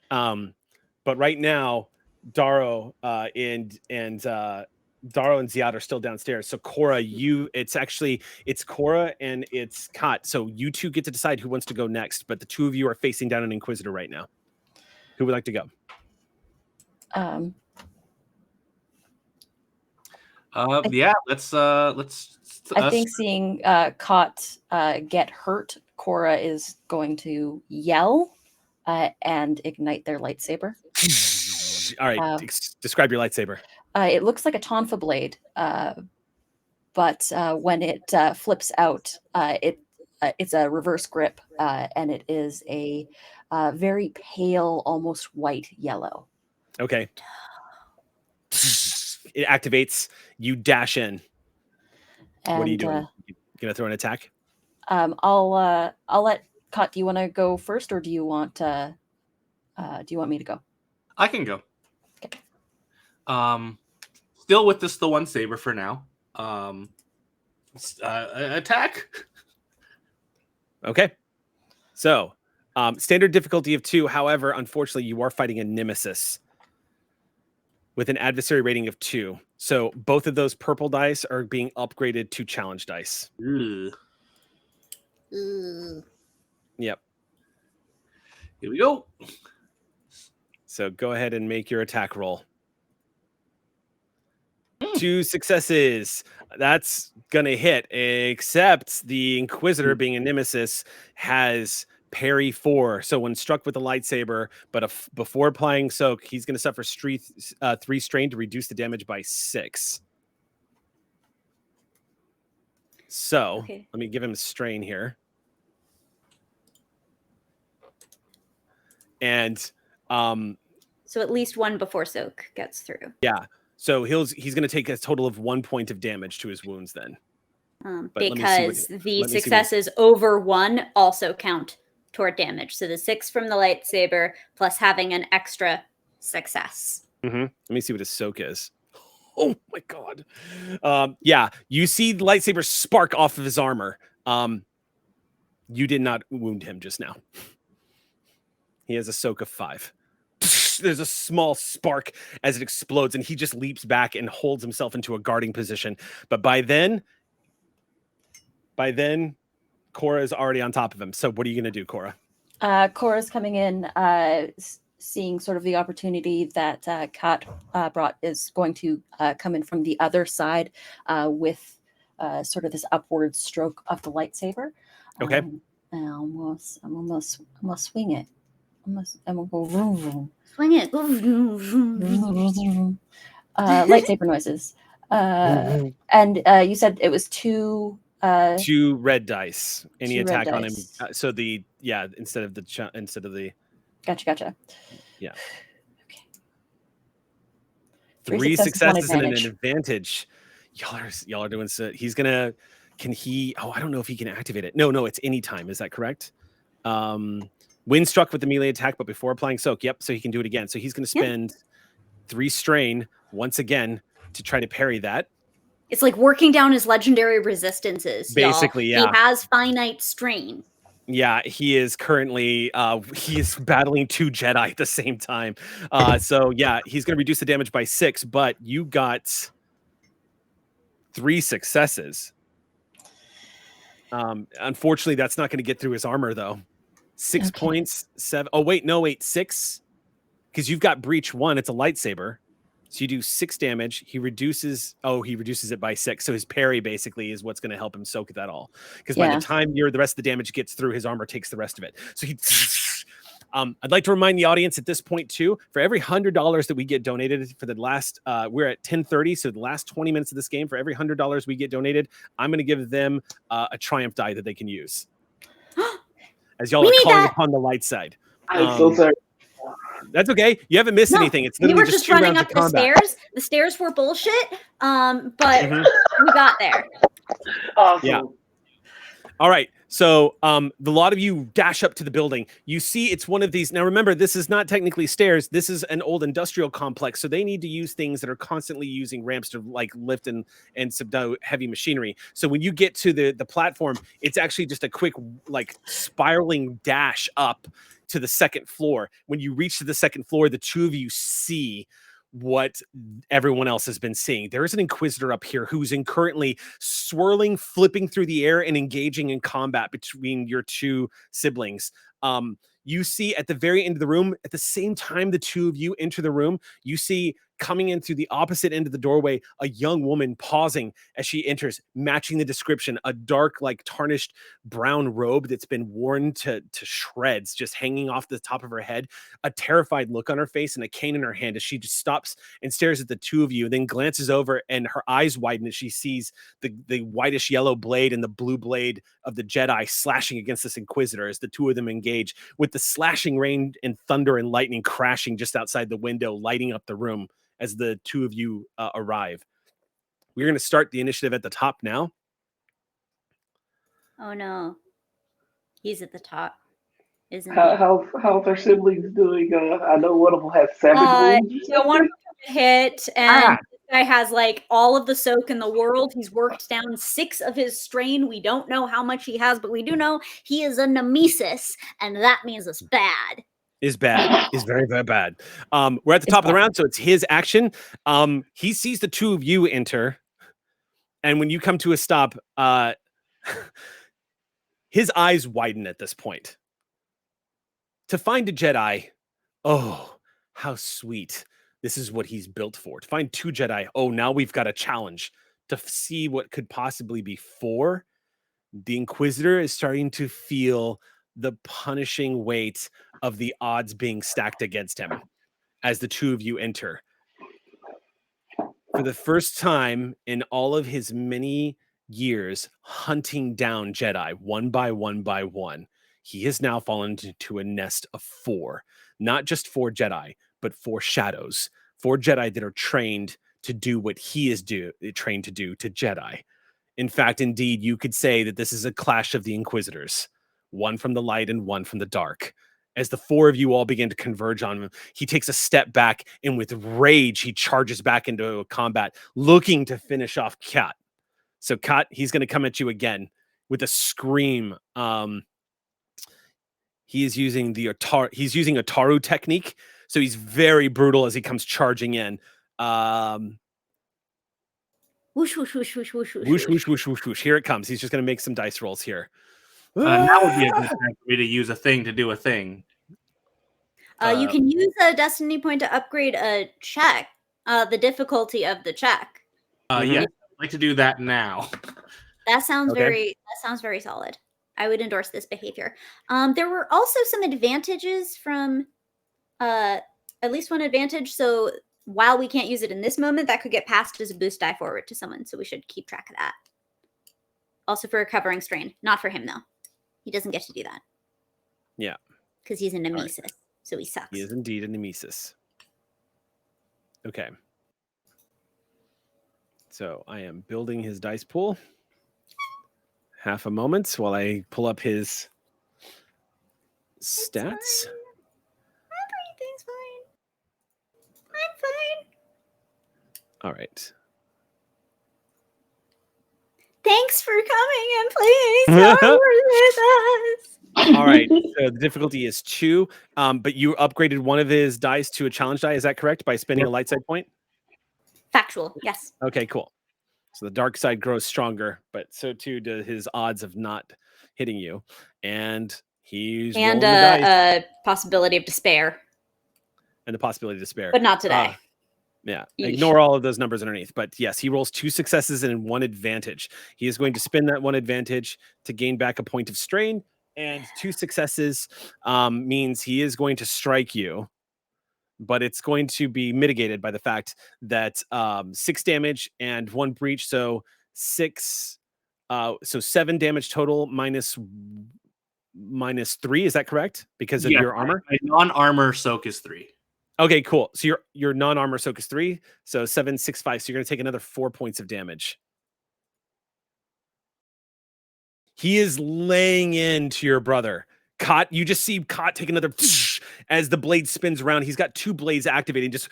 A: But right now, Daro and Ziad are still downstairs. So Cora, it's Cora and it's Kat. So you 2 get to decide who wants to go next, but the 2 of you are facing down an Inquisitor right now. Who would like to go?
D: Yeah, let's.
C: I think seeing Cot get hurt, Cora is going to yell and ignite their lightsaber.
A: All right, describe your lightsaber.
C: It looks like a tonfa blade, but when it flips out, it's a reverse grip, and it is a very pale, almost white yellow.
A: Okay. It activates. You dash in.
C: And,
A: what are you doing? You gonna throw an attack?
C: I'll let Cot. Do you want to go first, or do you want me to go?
D: I can go.
C: Okay.
D: Still with the one saber for now. Attack.
A: Okay. So, standard difficulty of 2. However, unfortunately, you are fighting a nemesis with an adversary rating of 2. So both of those purple dice are being upgraded to challenge dice.
D: Ugh.
A: Yep.
D: Here we go.
A: So go ahead and make your attack roll. 2 successes. That's gonna hit, except the Inquisitor, being a nemesis, has parry 4. So when struck with a lightsaber, but before applying soak, he's gonna suffer 3 strain to reduce the damage by 6. So let me give him a strain here. And
F: so at least 1 before soak gets through.
A: Yeah. So he's going to take a total of 1 point of damage to his wounds then.
F: Because the successes over 1 also count toward damage. So the 6 from the lightsaber plus having an extra success.
A: Let me see what his soak is. Oh my God. Yeah, you see the lightsaber spark off of his armor. You did not wound him just now. He has a soak of 5. There's a small spark as it explodes, and he just leaps back and holds himself into a guarding position. But by then, Cora is already on top of him. So what are you going to do, Cora?
C: Cora's coming in, seeing sort of the opportunity that Kat brought, is going to come in from the other side with sort of this upward stroke of the lightsaber.
A: Okay.
C: I'm gonna swing it. I'm gonna go vroom vroom.
F: Swing it. Go vroom vroom.
C: Lightsaber noises. And you said it was 2.
A: 2 red dice. Any
C: 2
A: attack
C: red
A: on him.
C: dice.
A: So instead of the.
C: Gotcha.
A: Yeah.
C: Okay.
A: 3 successes and an advantage. Y'all are doing so. He's gonna. Can he? Oh, I don't know if he can activate it. No, it's any time. Is that correct? When struck with the melee attack, but before applying soak. Yep. So he can do it again. So he's gonna spend 3 strain once again to try to parry that.
F: It's like working down his legendary resistances.
A: Basically,
F: y'all.
A: Yeah.
F: He has finite strain.
A: Yeah, he is currently he is battling 2 Jedi at the same time. So yeah, he's going to reduce the damage by 6, but you got 3 successes. Unfortunately, that's not going to get through his armor though. 6 points, 7. Oh wait, 6, because you've got breach 1. It's a lightsaber. So you do 6 damage. He reduces it by 6. So his parry basically is what's going to help him soak that all. Because by the time the rest of the damage gets through, his armor takes the rest of it. So I'd like to remind the audience at this point too, for every $100 that we get donated for the last, we're at 10:30. So the last 20 minutes of this game, for every $100 we get donated, I'm going to give them a triumph die that they can use. As y'all are calling upon the light side.
E: I'm so sorry.
A: That's okay. You haven't missed anything. It's literally
F: we were just running up the stairs. The stairs were bullshit, but we got there.
E: Awesome.
A: Yeah. All right. So the lot of you dash up to the building. You see it's one of these. Now remember, this is not technically stairs. This is an old industrial complex. So they need to use things that are constantly using ramps to like lift and subdue heavy machinery. So when you get to the platform, it's actually just a quick like spiraling dash up to the 2nd floor. When you reach to the 2nd floor, the 2 of you see what everyone else has been seeing. There is an Inquisitor up here who's currently swirling, flipping through the air, and engaging in combat between your 2 siblings. You see at the very end of the room, at the same time the 2 of you enter the room, you see coming in through the opposite end of the doorway, a young woman pausing as she enters, matching the description, a dark, like tarnished brown robe that's been worn to shreds, just hanging off the top of her head, a terrified look on her face and a cane in her hand as she just stops and stares at the two of you, then glances over and her eyes widen as she sees the whitish yellow blade and the blue blade of the Jedi slashing against this Inquisitor as the two of them engage, with the slashing rain and thunder and lightning crashing just outside the window, lighting up the room as the two of you arrive. We're going to start the initiative at the top now.
F: Oh no. He's at the top, isn't he?
E: How's our siblings doing? I know one of them has 7 wounds.
F: So one of them took a hit, and this guy has like all of the soak in the world. He's worked down 6 of his strain. We don't know how much he has, but we do know he is a nemesis, and that means it's bad.
A: Is bad. Is very, very bad. We're at the top of the round, so it's his action. He sees the two of you enter, and when you come to a stop, his eyes widen at this point. To find a Jedi, oh, how sweet. This is what he's built for. To find 2 Jedi, oh, now we've got a challenge. To see what could possibly be 4, the Inquisitor is starting to feel the punishing weight of the odds being stacked against him as the two of you enter. For the first time in all of his many years hunting down Jedi one by one by one, he has now fallen into a nest of 4. Not just 4 Jedi, but 4 shadows. 4 Jedi that are trained to do what he is trained to do to Jedi. In fact, indeed, you could say that this is a clash of the Inquisitors. One from the light and one from the dark. As the 4 of you all begin to converge on him, he takes a step back, and with rage, he charges back into combat, looking to finish off Kat. So Kat, he's going to come at you again with a scream. He is using the Ataru technique, so he's very brutal as he comes charging in.
F: Whoosh, whoosh, whoosh, whoosh, whoosh,
A: Whoosh, whoosh, whoosh, whoosh, whoosh. Here it comes. He's just going to make some dice rolls here.
D: Now would be a good time for me to use a thing to do a thing.
F: You can use a destiny point to upgrade a check, the difficulty of the check.
D: Yeah, I'd like to do that now.
F: That sounds very solid. I would endorse this behavior. There were also some advantages from at least one advantage. So while we can't use it in this moment, that could get passed as a boost die forward to someone. So we should keep track of that. Also for recovering strain. Not for him, though. He doesn't get to do that.
A: Yeah.
F: Because he's a nemesis. Right. So he sucks.
A: He is indeed a nemesis. Okay. So I am building his dice pool. Half a moment while I pull up his stats.
F: Everything's fine. I'm fine.
A: All right.
F: Thanks for coming and playing Star Wars with us.
A: All right. So the difficulty is 2, but you upgraded one of his dice to a challenge die. Is that correct? By spending a light side point?
F: Factual, yes.
A: Okay, cool. So the dark side grows stronger, but so too do his odds of not hitting you. And he's
F: and a possibility of despair.
A: And the possibility of despair.
F: But not today.
A: Yeah, ignore all of those numbers underneath. But yes, he rolls 2 successes and 1 advantage. He is going to spend that 1 advantage to gain back a point of strain, and 2 successes means he is going to strike you, but it's going to be mitigated by the fact that 6 damage and 1 breach, so 7 damage total minus 3. Is that correct? Because of your armor?
D: My non-armor soak is 3.
A: Okay, cool. So your non-armor soak is 3, so 7, 6, 5. So you're going to take another 4 points of damage. He is laying into your brother. Kot, you just see Kot take another as the blade spins around. He's got 2 blades activating, just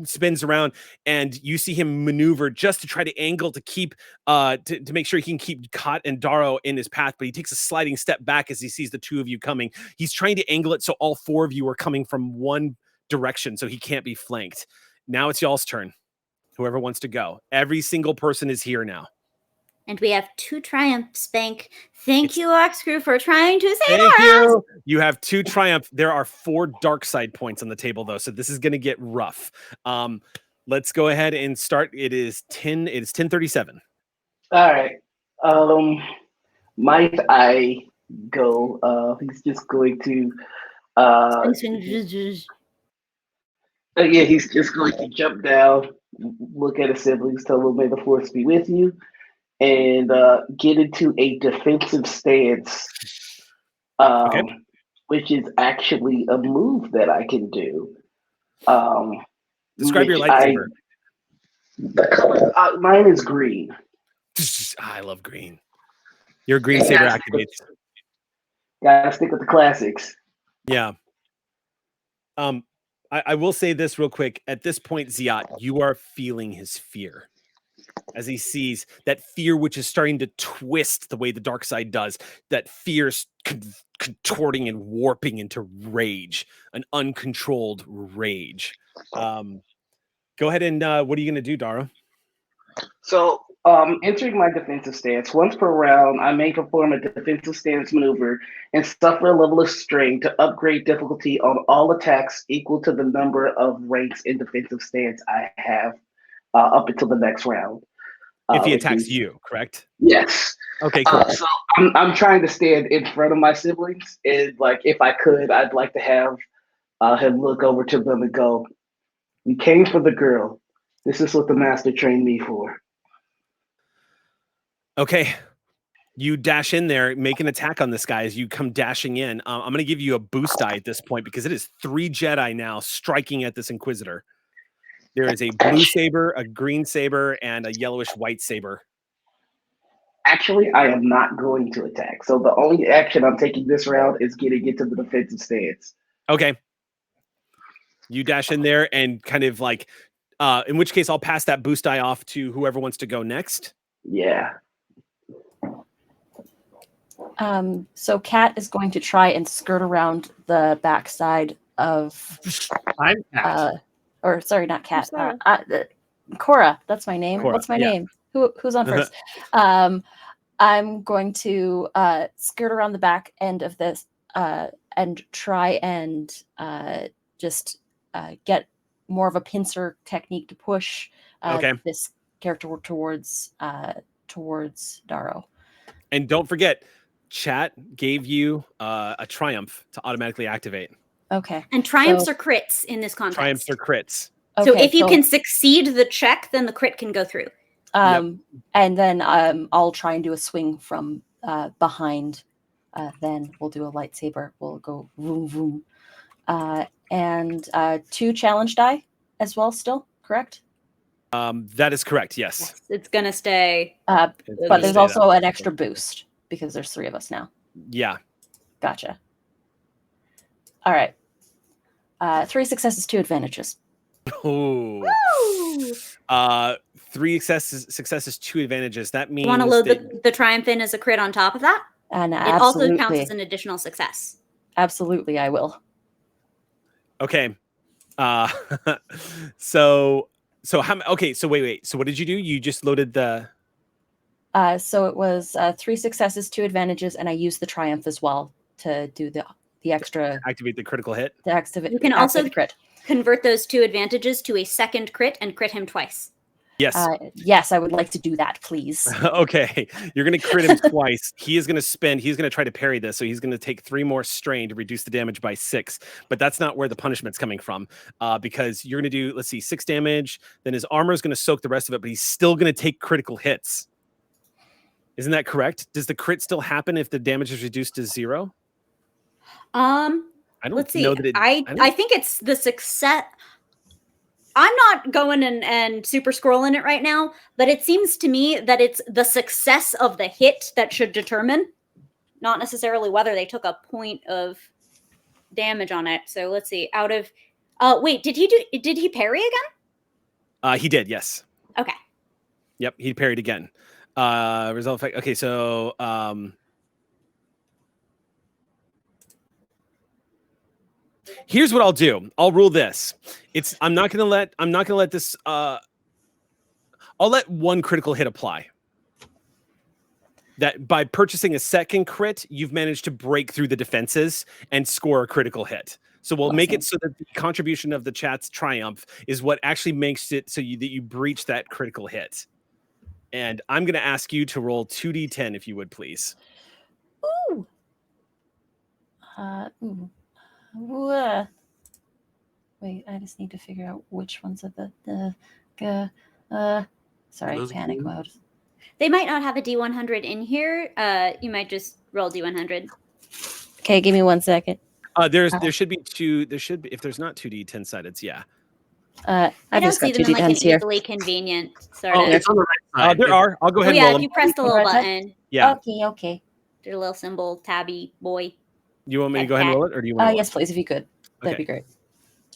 A: spins around, and you see him maneuver just to try to angle to keep to make sure he can keep Kot and Daro in his path, but he takes a sliding step back as he sees the 2 of you coming. He's trying to angle it so all 4 of you are coming from one direction so he can't be flanked. Now it's y'all's turn. Whoever wants to go. Every single person is here now.
F: And we have 2 triumphs, Bank. Thank you, Ox Crew, for trying to save
A: Thank
F: our ass.
A: you. You have 2 triumph. There are 4 dark side points on the table, though, so this is going to get rough. Let's go ahead and start. It is 10:37.
E: All right. Might I go? He's just going to. Yeah, he's just going to jump down, look at his siblings, tell them, "May the force be with you," and get into a defensive stance.
A: Okay.
E: Which is actually a move that I can do.
A: Describe your
E: which
A: lightsaber.
E: Mine is green.
A: I love green. Your green saber activates.
E: Gotta stick with the classics.
A: Yeah. I will say this real quick. At this point, Ziat, you are feeling his fear. As he sees that fear, which is starting to twist the way the dark side does, that fear's contorting and warping into rage, an uncontrolled rage. Go ahead and what are you going to do, Dara?
E: So, entering my defensive stance, once per round, I may perform a defensive stance maneuver and suffer a level of strain to upgrade difficulty on all attacks equal to the number of ranks in defensive stance I have up until the next round.
A: If he attacks you, correct?
E: Yes.
A: Okay, cool.
E: So I'm trying to stand in front of my siblings, and like if I could, I'd like to have him look over to them and go, "We came for the girl. This is what the master trained me for."
A: Okay. You dash in there, make an attack on this guy as you come dashing in. I'm going to give you a boost die at this point because it is 3 Jedi now striking at this Inquisitor. There is a blue saber, a green saber, and a yellowish white saber.
E: Actually, I am not going to attack. So the only action I'm taking this round is getting into the defensive stance.
A: Okay. You dash in there and kind of like, in which case I'll pass that boost die off to whoever wants to go next.
E: Yeah.
C: So Kat is going to try and skirt around the backside of
D: I'm Kat.
C: or sorry, not Kat. Cora, that's my name.
A: Cora,
C: What's my
A: yeah.
C: name? Who's on first? I'm going to skirt around the back end of this and try and just get more of a pincer technique to push this character towards Darrow.
A: And don't forget, chat gave you a triumph to automatically activate.
C: Okay.
F: And triumphs are crits in this context.
A: Triumphs are crits.
C: Okay,
F: so if you can succeed the check, then the crit can go through.
C: And then I'll try and do a swing from behind. Then we'll do a lightsaber. We'll go vroom vroom. And 2 challenge die as well still, correct?
A: That is correct, yes.
F: It's going to stay.
C: But there's also an extra boost because there's 3 of us now.
A: Yeah.
C: Gotcha. All right. 3 successes, 2 advantages.
A: Oh. 3 successes, 2 advantages. That means
F: You want to load the triumph in as a crit on top of that?
C: And
F: it also counts as an additional success.
C: Absolutely, I will.
A: Okay. So how? Okay. So wait. So what did you do? You just loaded the.
C: So it was 3 successes, 2 advantages, and I used the triumph as well to do the extra.
A: Activate the critical hit.
F: You can also convert those 2 advantages to a second crit and crit him twice.
A: Yes.
C: Yes, I would like to do that, please.
A: Okay. You're going to crit him twice. He's going to try to parry this. So he's going to take 3 more strain to reduce the damage by 6. But that's not where the punishment's coming from. Because you're going to do, let's see, 6 damage. Then his armor is going to soak the rest of it, but he's still going to take critical hits. Isn't that correct? Does the crit still happen if the damage is reduced to 0?
F: I don't Let's see. Know that I think it's the success. I'm not going and super scrolling it right now, but it seems to me that it's the success of the hit that should determine, not necessarily whether they took a point of damage on it. So let's see. Out of wait, did he parry again?
A: He did, yes.
F: Okay.
A: Yep, he parried again. Result effect. Okay, so here's what I'll do. I'll rule this. I'm not gonna let this I'll let 1 critical hit apply. that by purchasing a second crit, you've managed to break through the defenses and score a critical hit. So we'll make it so that the contribution of the chat's triumph is what actually makes it so that you breach that critical hit. And I'm going to ask you to roll 2d10 if you would, please.
C: Ooh. Ooh. Wait, I just need to figure out which ones are sorry, panic mode.
F: They might not have a D100 in here. You might just roll D100.
C: Okay, give me 1 second.
A: There should be two. There should be, if there's not 2d10 sided, yeah.
F: I don't see them in like an easily convenient sort of.
D: It's on the right side.
A: There are. I'll go ahead and roll
F: if you press the little button.
A: Yeah.
C: Okay.
F: There's a little symbol, tabby boy.
A: You want me to go ahead and roll it, or do you want?
C: Yes, please, if you could. That'd be great.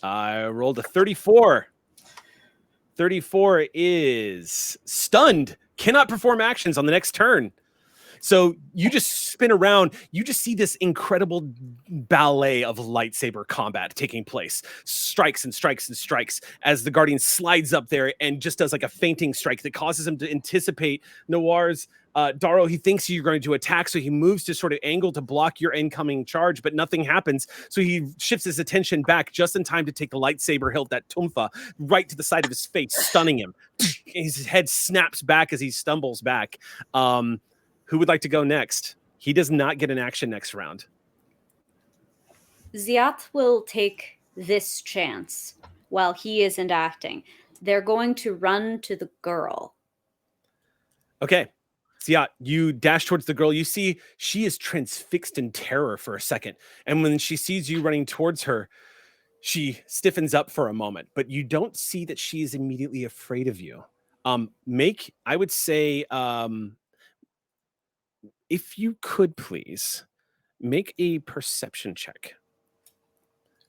A: I rolled a 34. 34 is stunned. Cannot perform actions on the next turn. So you just spin around. You just see this incredible ballet of lightsaber combat taking place. Strikes and strikes and strikes as the Guardian slides up there and just does like a feinting strike that causes him to anticipate Noir's. Daro, he thinks you're going to attack, so he moves to sort of angle to block your incoming charge, but nothing happens. So he shifts his attention back just in time to take the lightsaber hilt, that tumfa, right to the side of his face, stunning him. His head snaps back as he stumbles back. Who would like to go next? He does not get an action next round.
B: Ziat will take this chance while he isn't acting. They're going to run to the girl.
A: Okay. Ziat, you dash towards the girl. You see she is transfixed in terror for a second. And when she sees you running towards her, she stiffens up for a moment. But you don't see that she is immediately afraid of you. I would say... if you could please make a perception check.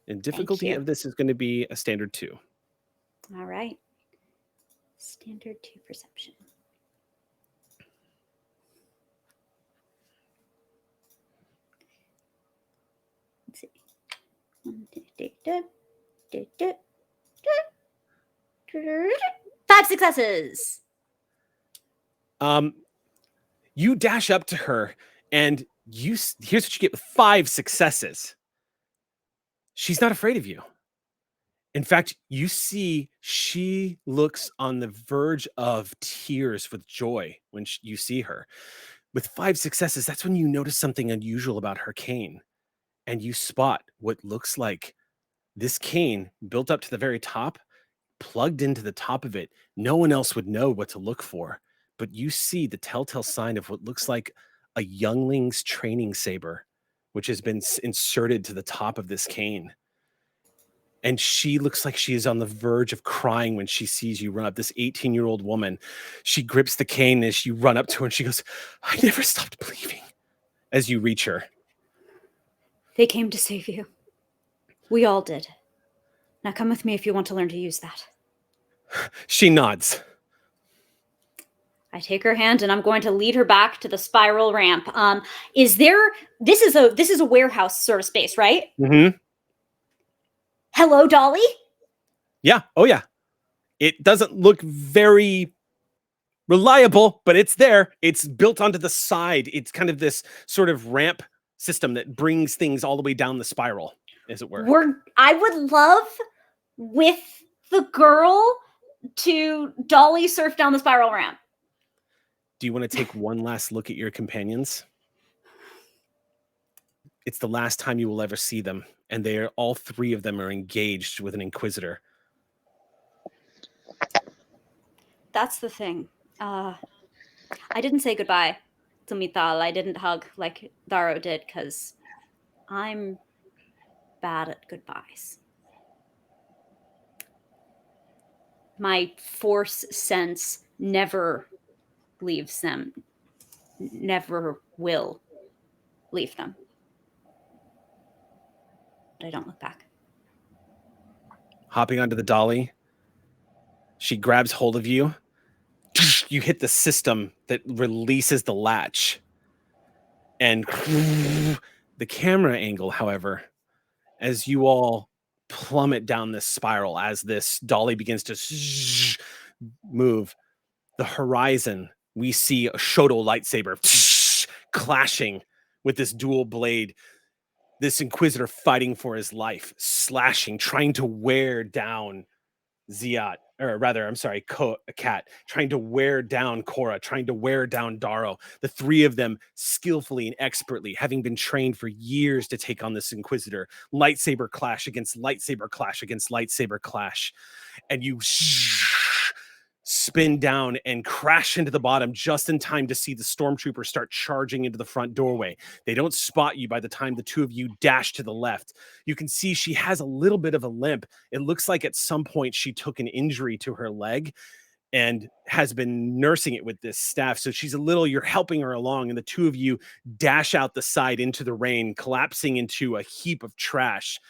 A: And difficulty of this is going to be a standard 2.
B: All right. Standard 2 perception. Let's see.
F: 5 successes.
A: You dash up to her, and here's what you get with 5 successes. She's not afraid of you. In fact, you see she looks on the verge of tears with joy when you see her. With 5 successes, that's when you notice something unusual about her cane. And you spot what looks like this cane built up to the very top, plugged into the top of it. No one else would know what to look for. But you see the telltale sign of what looks like a youngling's training saber, which has been inserted to the top of this cane. And she looks like she is on the verge of crying when she sees you run up. This 18-year-old woman, she grips the cane as you run up to her, and she goes, "I never stopped believing," as you reach her.
B: They came to save you. We all did. Now come with me if you want to learn to use that.
A: She nods.
B: I take her hand and I'm going to lead her back to the spiral ramp. This is a warehouse sort of space, right?
A: Mm-hmm.
F: Hello, Dolly?
A: Yeah. Oh, yeah. It doesn't look very reliable, but it's there. It's built onto the side. It's kind of this sort of ramp system that brings things all the way down the spiral, as it were.
F: I would love with the girl to Dolly surf down the spiral ramp.
A: Do you want to take one last look at your companions? It's the last time you will ever see them, and all 3 of them are engaged with an Inquisitor.
B: That's the thing. I didn't say goodbye to Mithal. I didn't hug like Daro did because I'm bad at goodbyes. My force sense never leaves them, never will leave them. But I don't look back.
A: Hopping onto the dolly, she grabs hold of you. You hit the system that releases the latch. And the camera angle, however, as you all plummet down this spiral, as this dolly begins to move, the horizon, we see a Shoto lightsaber clashing with this dual blade. This Inquisitor fighting for his life, slashing, trying to wear down Ziat, or rather, I'm sorry, Kat, trying to wear down Korra, trying to wear down Daro. The three of them skillfully and expertly, having been trained for years to take on this Inquisitor. Lightsaber clash against lightsaber clash against lightsaber clash. And you spin down and crash into the bottom just in time to see the stormtroopers start charging into the front doorway. They don't spot you by the time the two of you dash to the left. You can see she has a little bit of a limp. It looks like at some point she took an injury to her leg and has been nursing it with this staff. So she's you're helping her along, and the two of you dash out the side into the rain, collapsing into a heap of trash.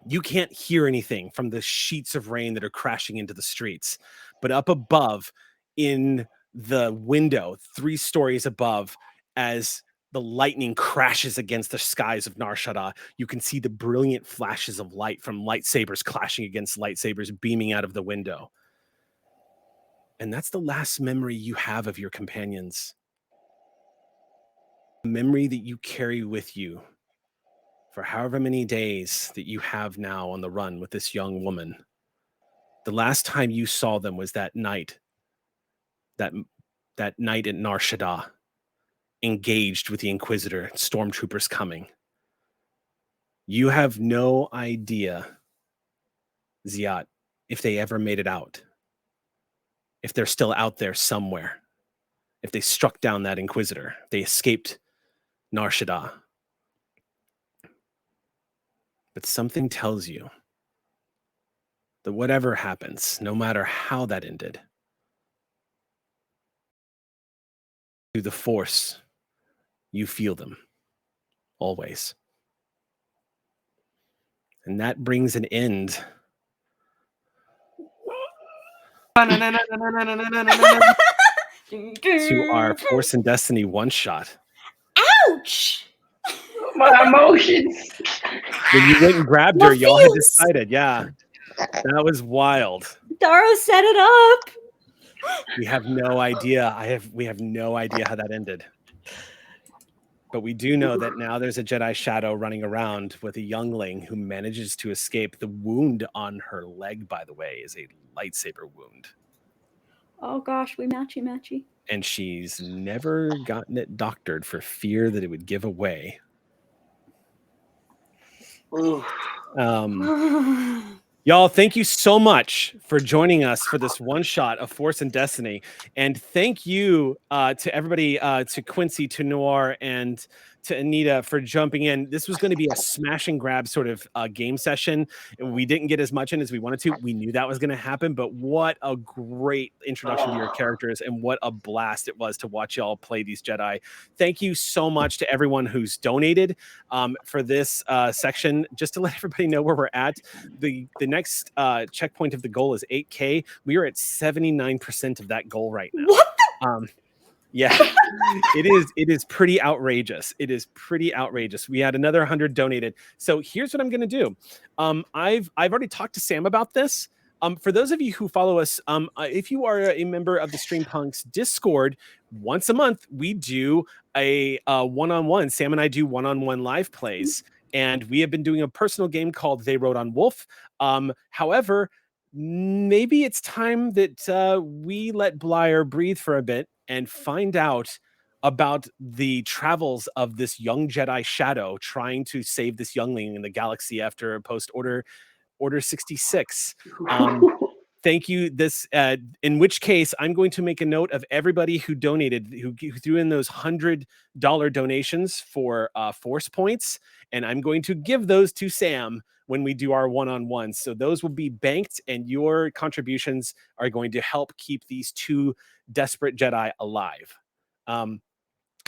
A: You can't hear anything from the sheets of rain that are crashing into the streets. But up above, in the window, 3 stories above, as the lightning crashes against the skies of Nar Shaddaa, you can see the brilliant flashes of light from lightsabers clashing against lightsabers beaming out of the window. And that's the last memory you have of your companions. A memory that you carry with you for however many days that you have now on the run with this young woman. The last time you saw them was that night, that night at Nar Shaddaa, engaged with the Inquisitor, stormtroopers coming. You have no idea, Ziat, if they ever made it out, if they're still out there somewhere, if they struck down that Inquisitor, they escaped Nar Shaddaa. But something tells you that whatever happens, no matter how that ended, through the Force, you feel them always. And that brings an end to our Force and Destiny one-shot.
F: Ouch!
G: My emotions.
A: When you went and grabbed her, y'all had decided, yeah. That was wild.
B: Daro set it up.
A: We have no idea. We have no idea how that ended. But we do know that now there's a Jedi Shadow running around with a youngling who manages to escape. The wound on her leg, by the way, is a lightsaber wound.
B: Oh gosh, we matchy.
A: And she's never gotten it doctored for fear that it would give away. Y'all, thank you so much for joining us for this one shot of Force and Destiny. And thank you to everybody, to Quincy, to Noir, and to Anita for jumping in. This was going to be a smash and grab sort of game session. And we didn't get as much in as we wanted to. We knew that was going to happen, but what a great introduction to your characters, and what a blast it was to watch y'all play these Jedi. Thank you so much to everyone who's donated for this section. Just to let everybody know where we're at, the next checkpoint of the goal is 8K. We are at 79% of that goal right now. What? Yeah, it is pretty outrageous. It is pretty outrageous. We had another 100 donated. So here's what I'm going to do. I've already talked to Sam about this. For those of you who follow us, if you are a member of the Streampunks Discord, once a month we do a one-on-one. Sam and I do one-on-one live plays, and we have been doing a personal game called They Rode on Wolf. However, maybe it's time that we let Blyer breathe for a bit and find out about the travels of this young Jedi Shadow trying to save this youngling in the galaxy after Order 66. Thank you. In which case, I'm going to make a note of everybody who donated, who threw in those $100 donations for Force points, and I'm going to give those to Sam when we do our one-on-ones. So those will be banked, and your contributions are going to help keep these 2 desperate Jedi alive.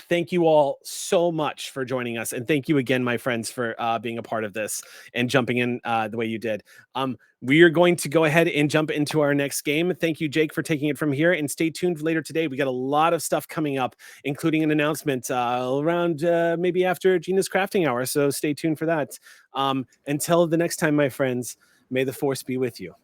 A: Thank you all so much for joining us, and thank you again, my friends, for being a part of this and jumping in the way you did. We are going to go ahead and jump into our next game. Thank you, Jake, for taking it from here, and stay tuned for later today. We got a lot of stuff coming up, including an announcement around maybe after Gina's crafting hour, so stay tuned for that. Until the next time, my friends, may the Force be with you.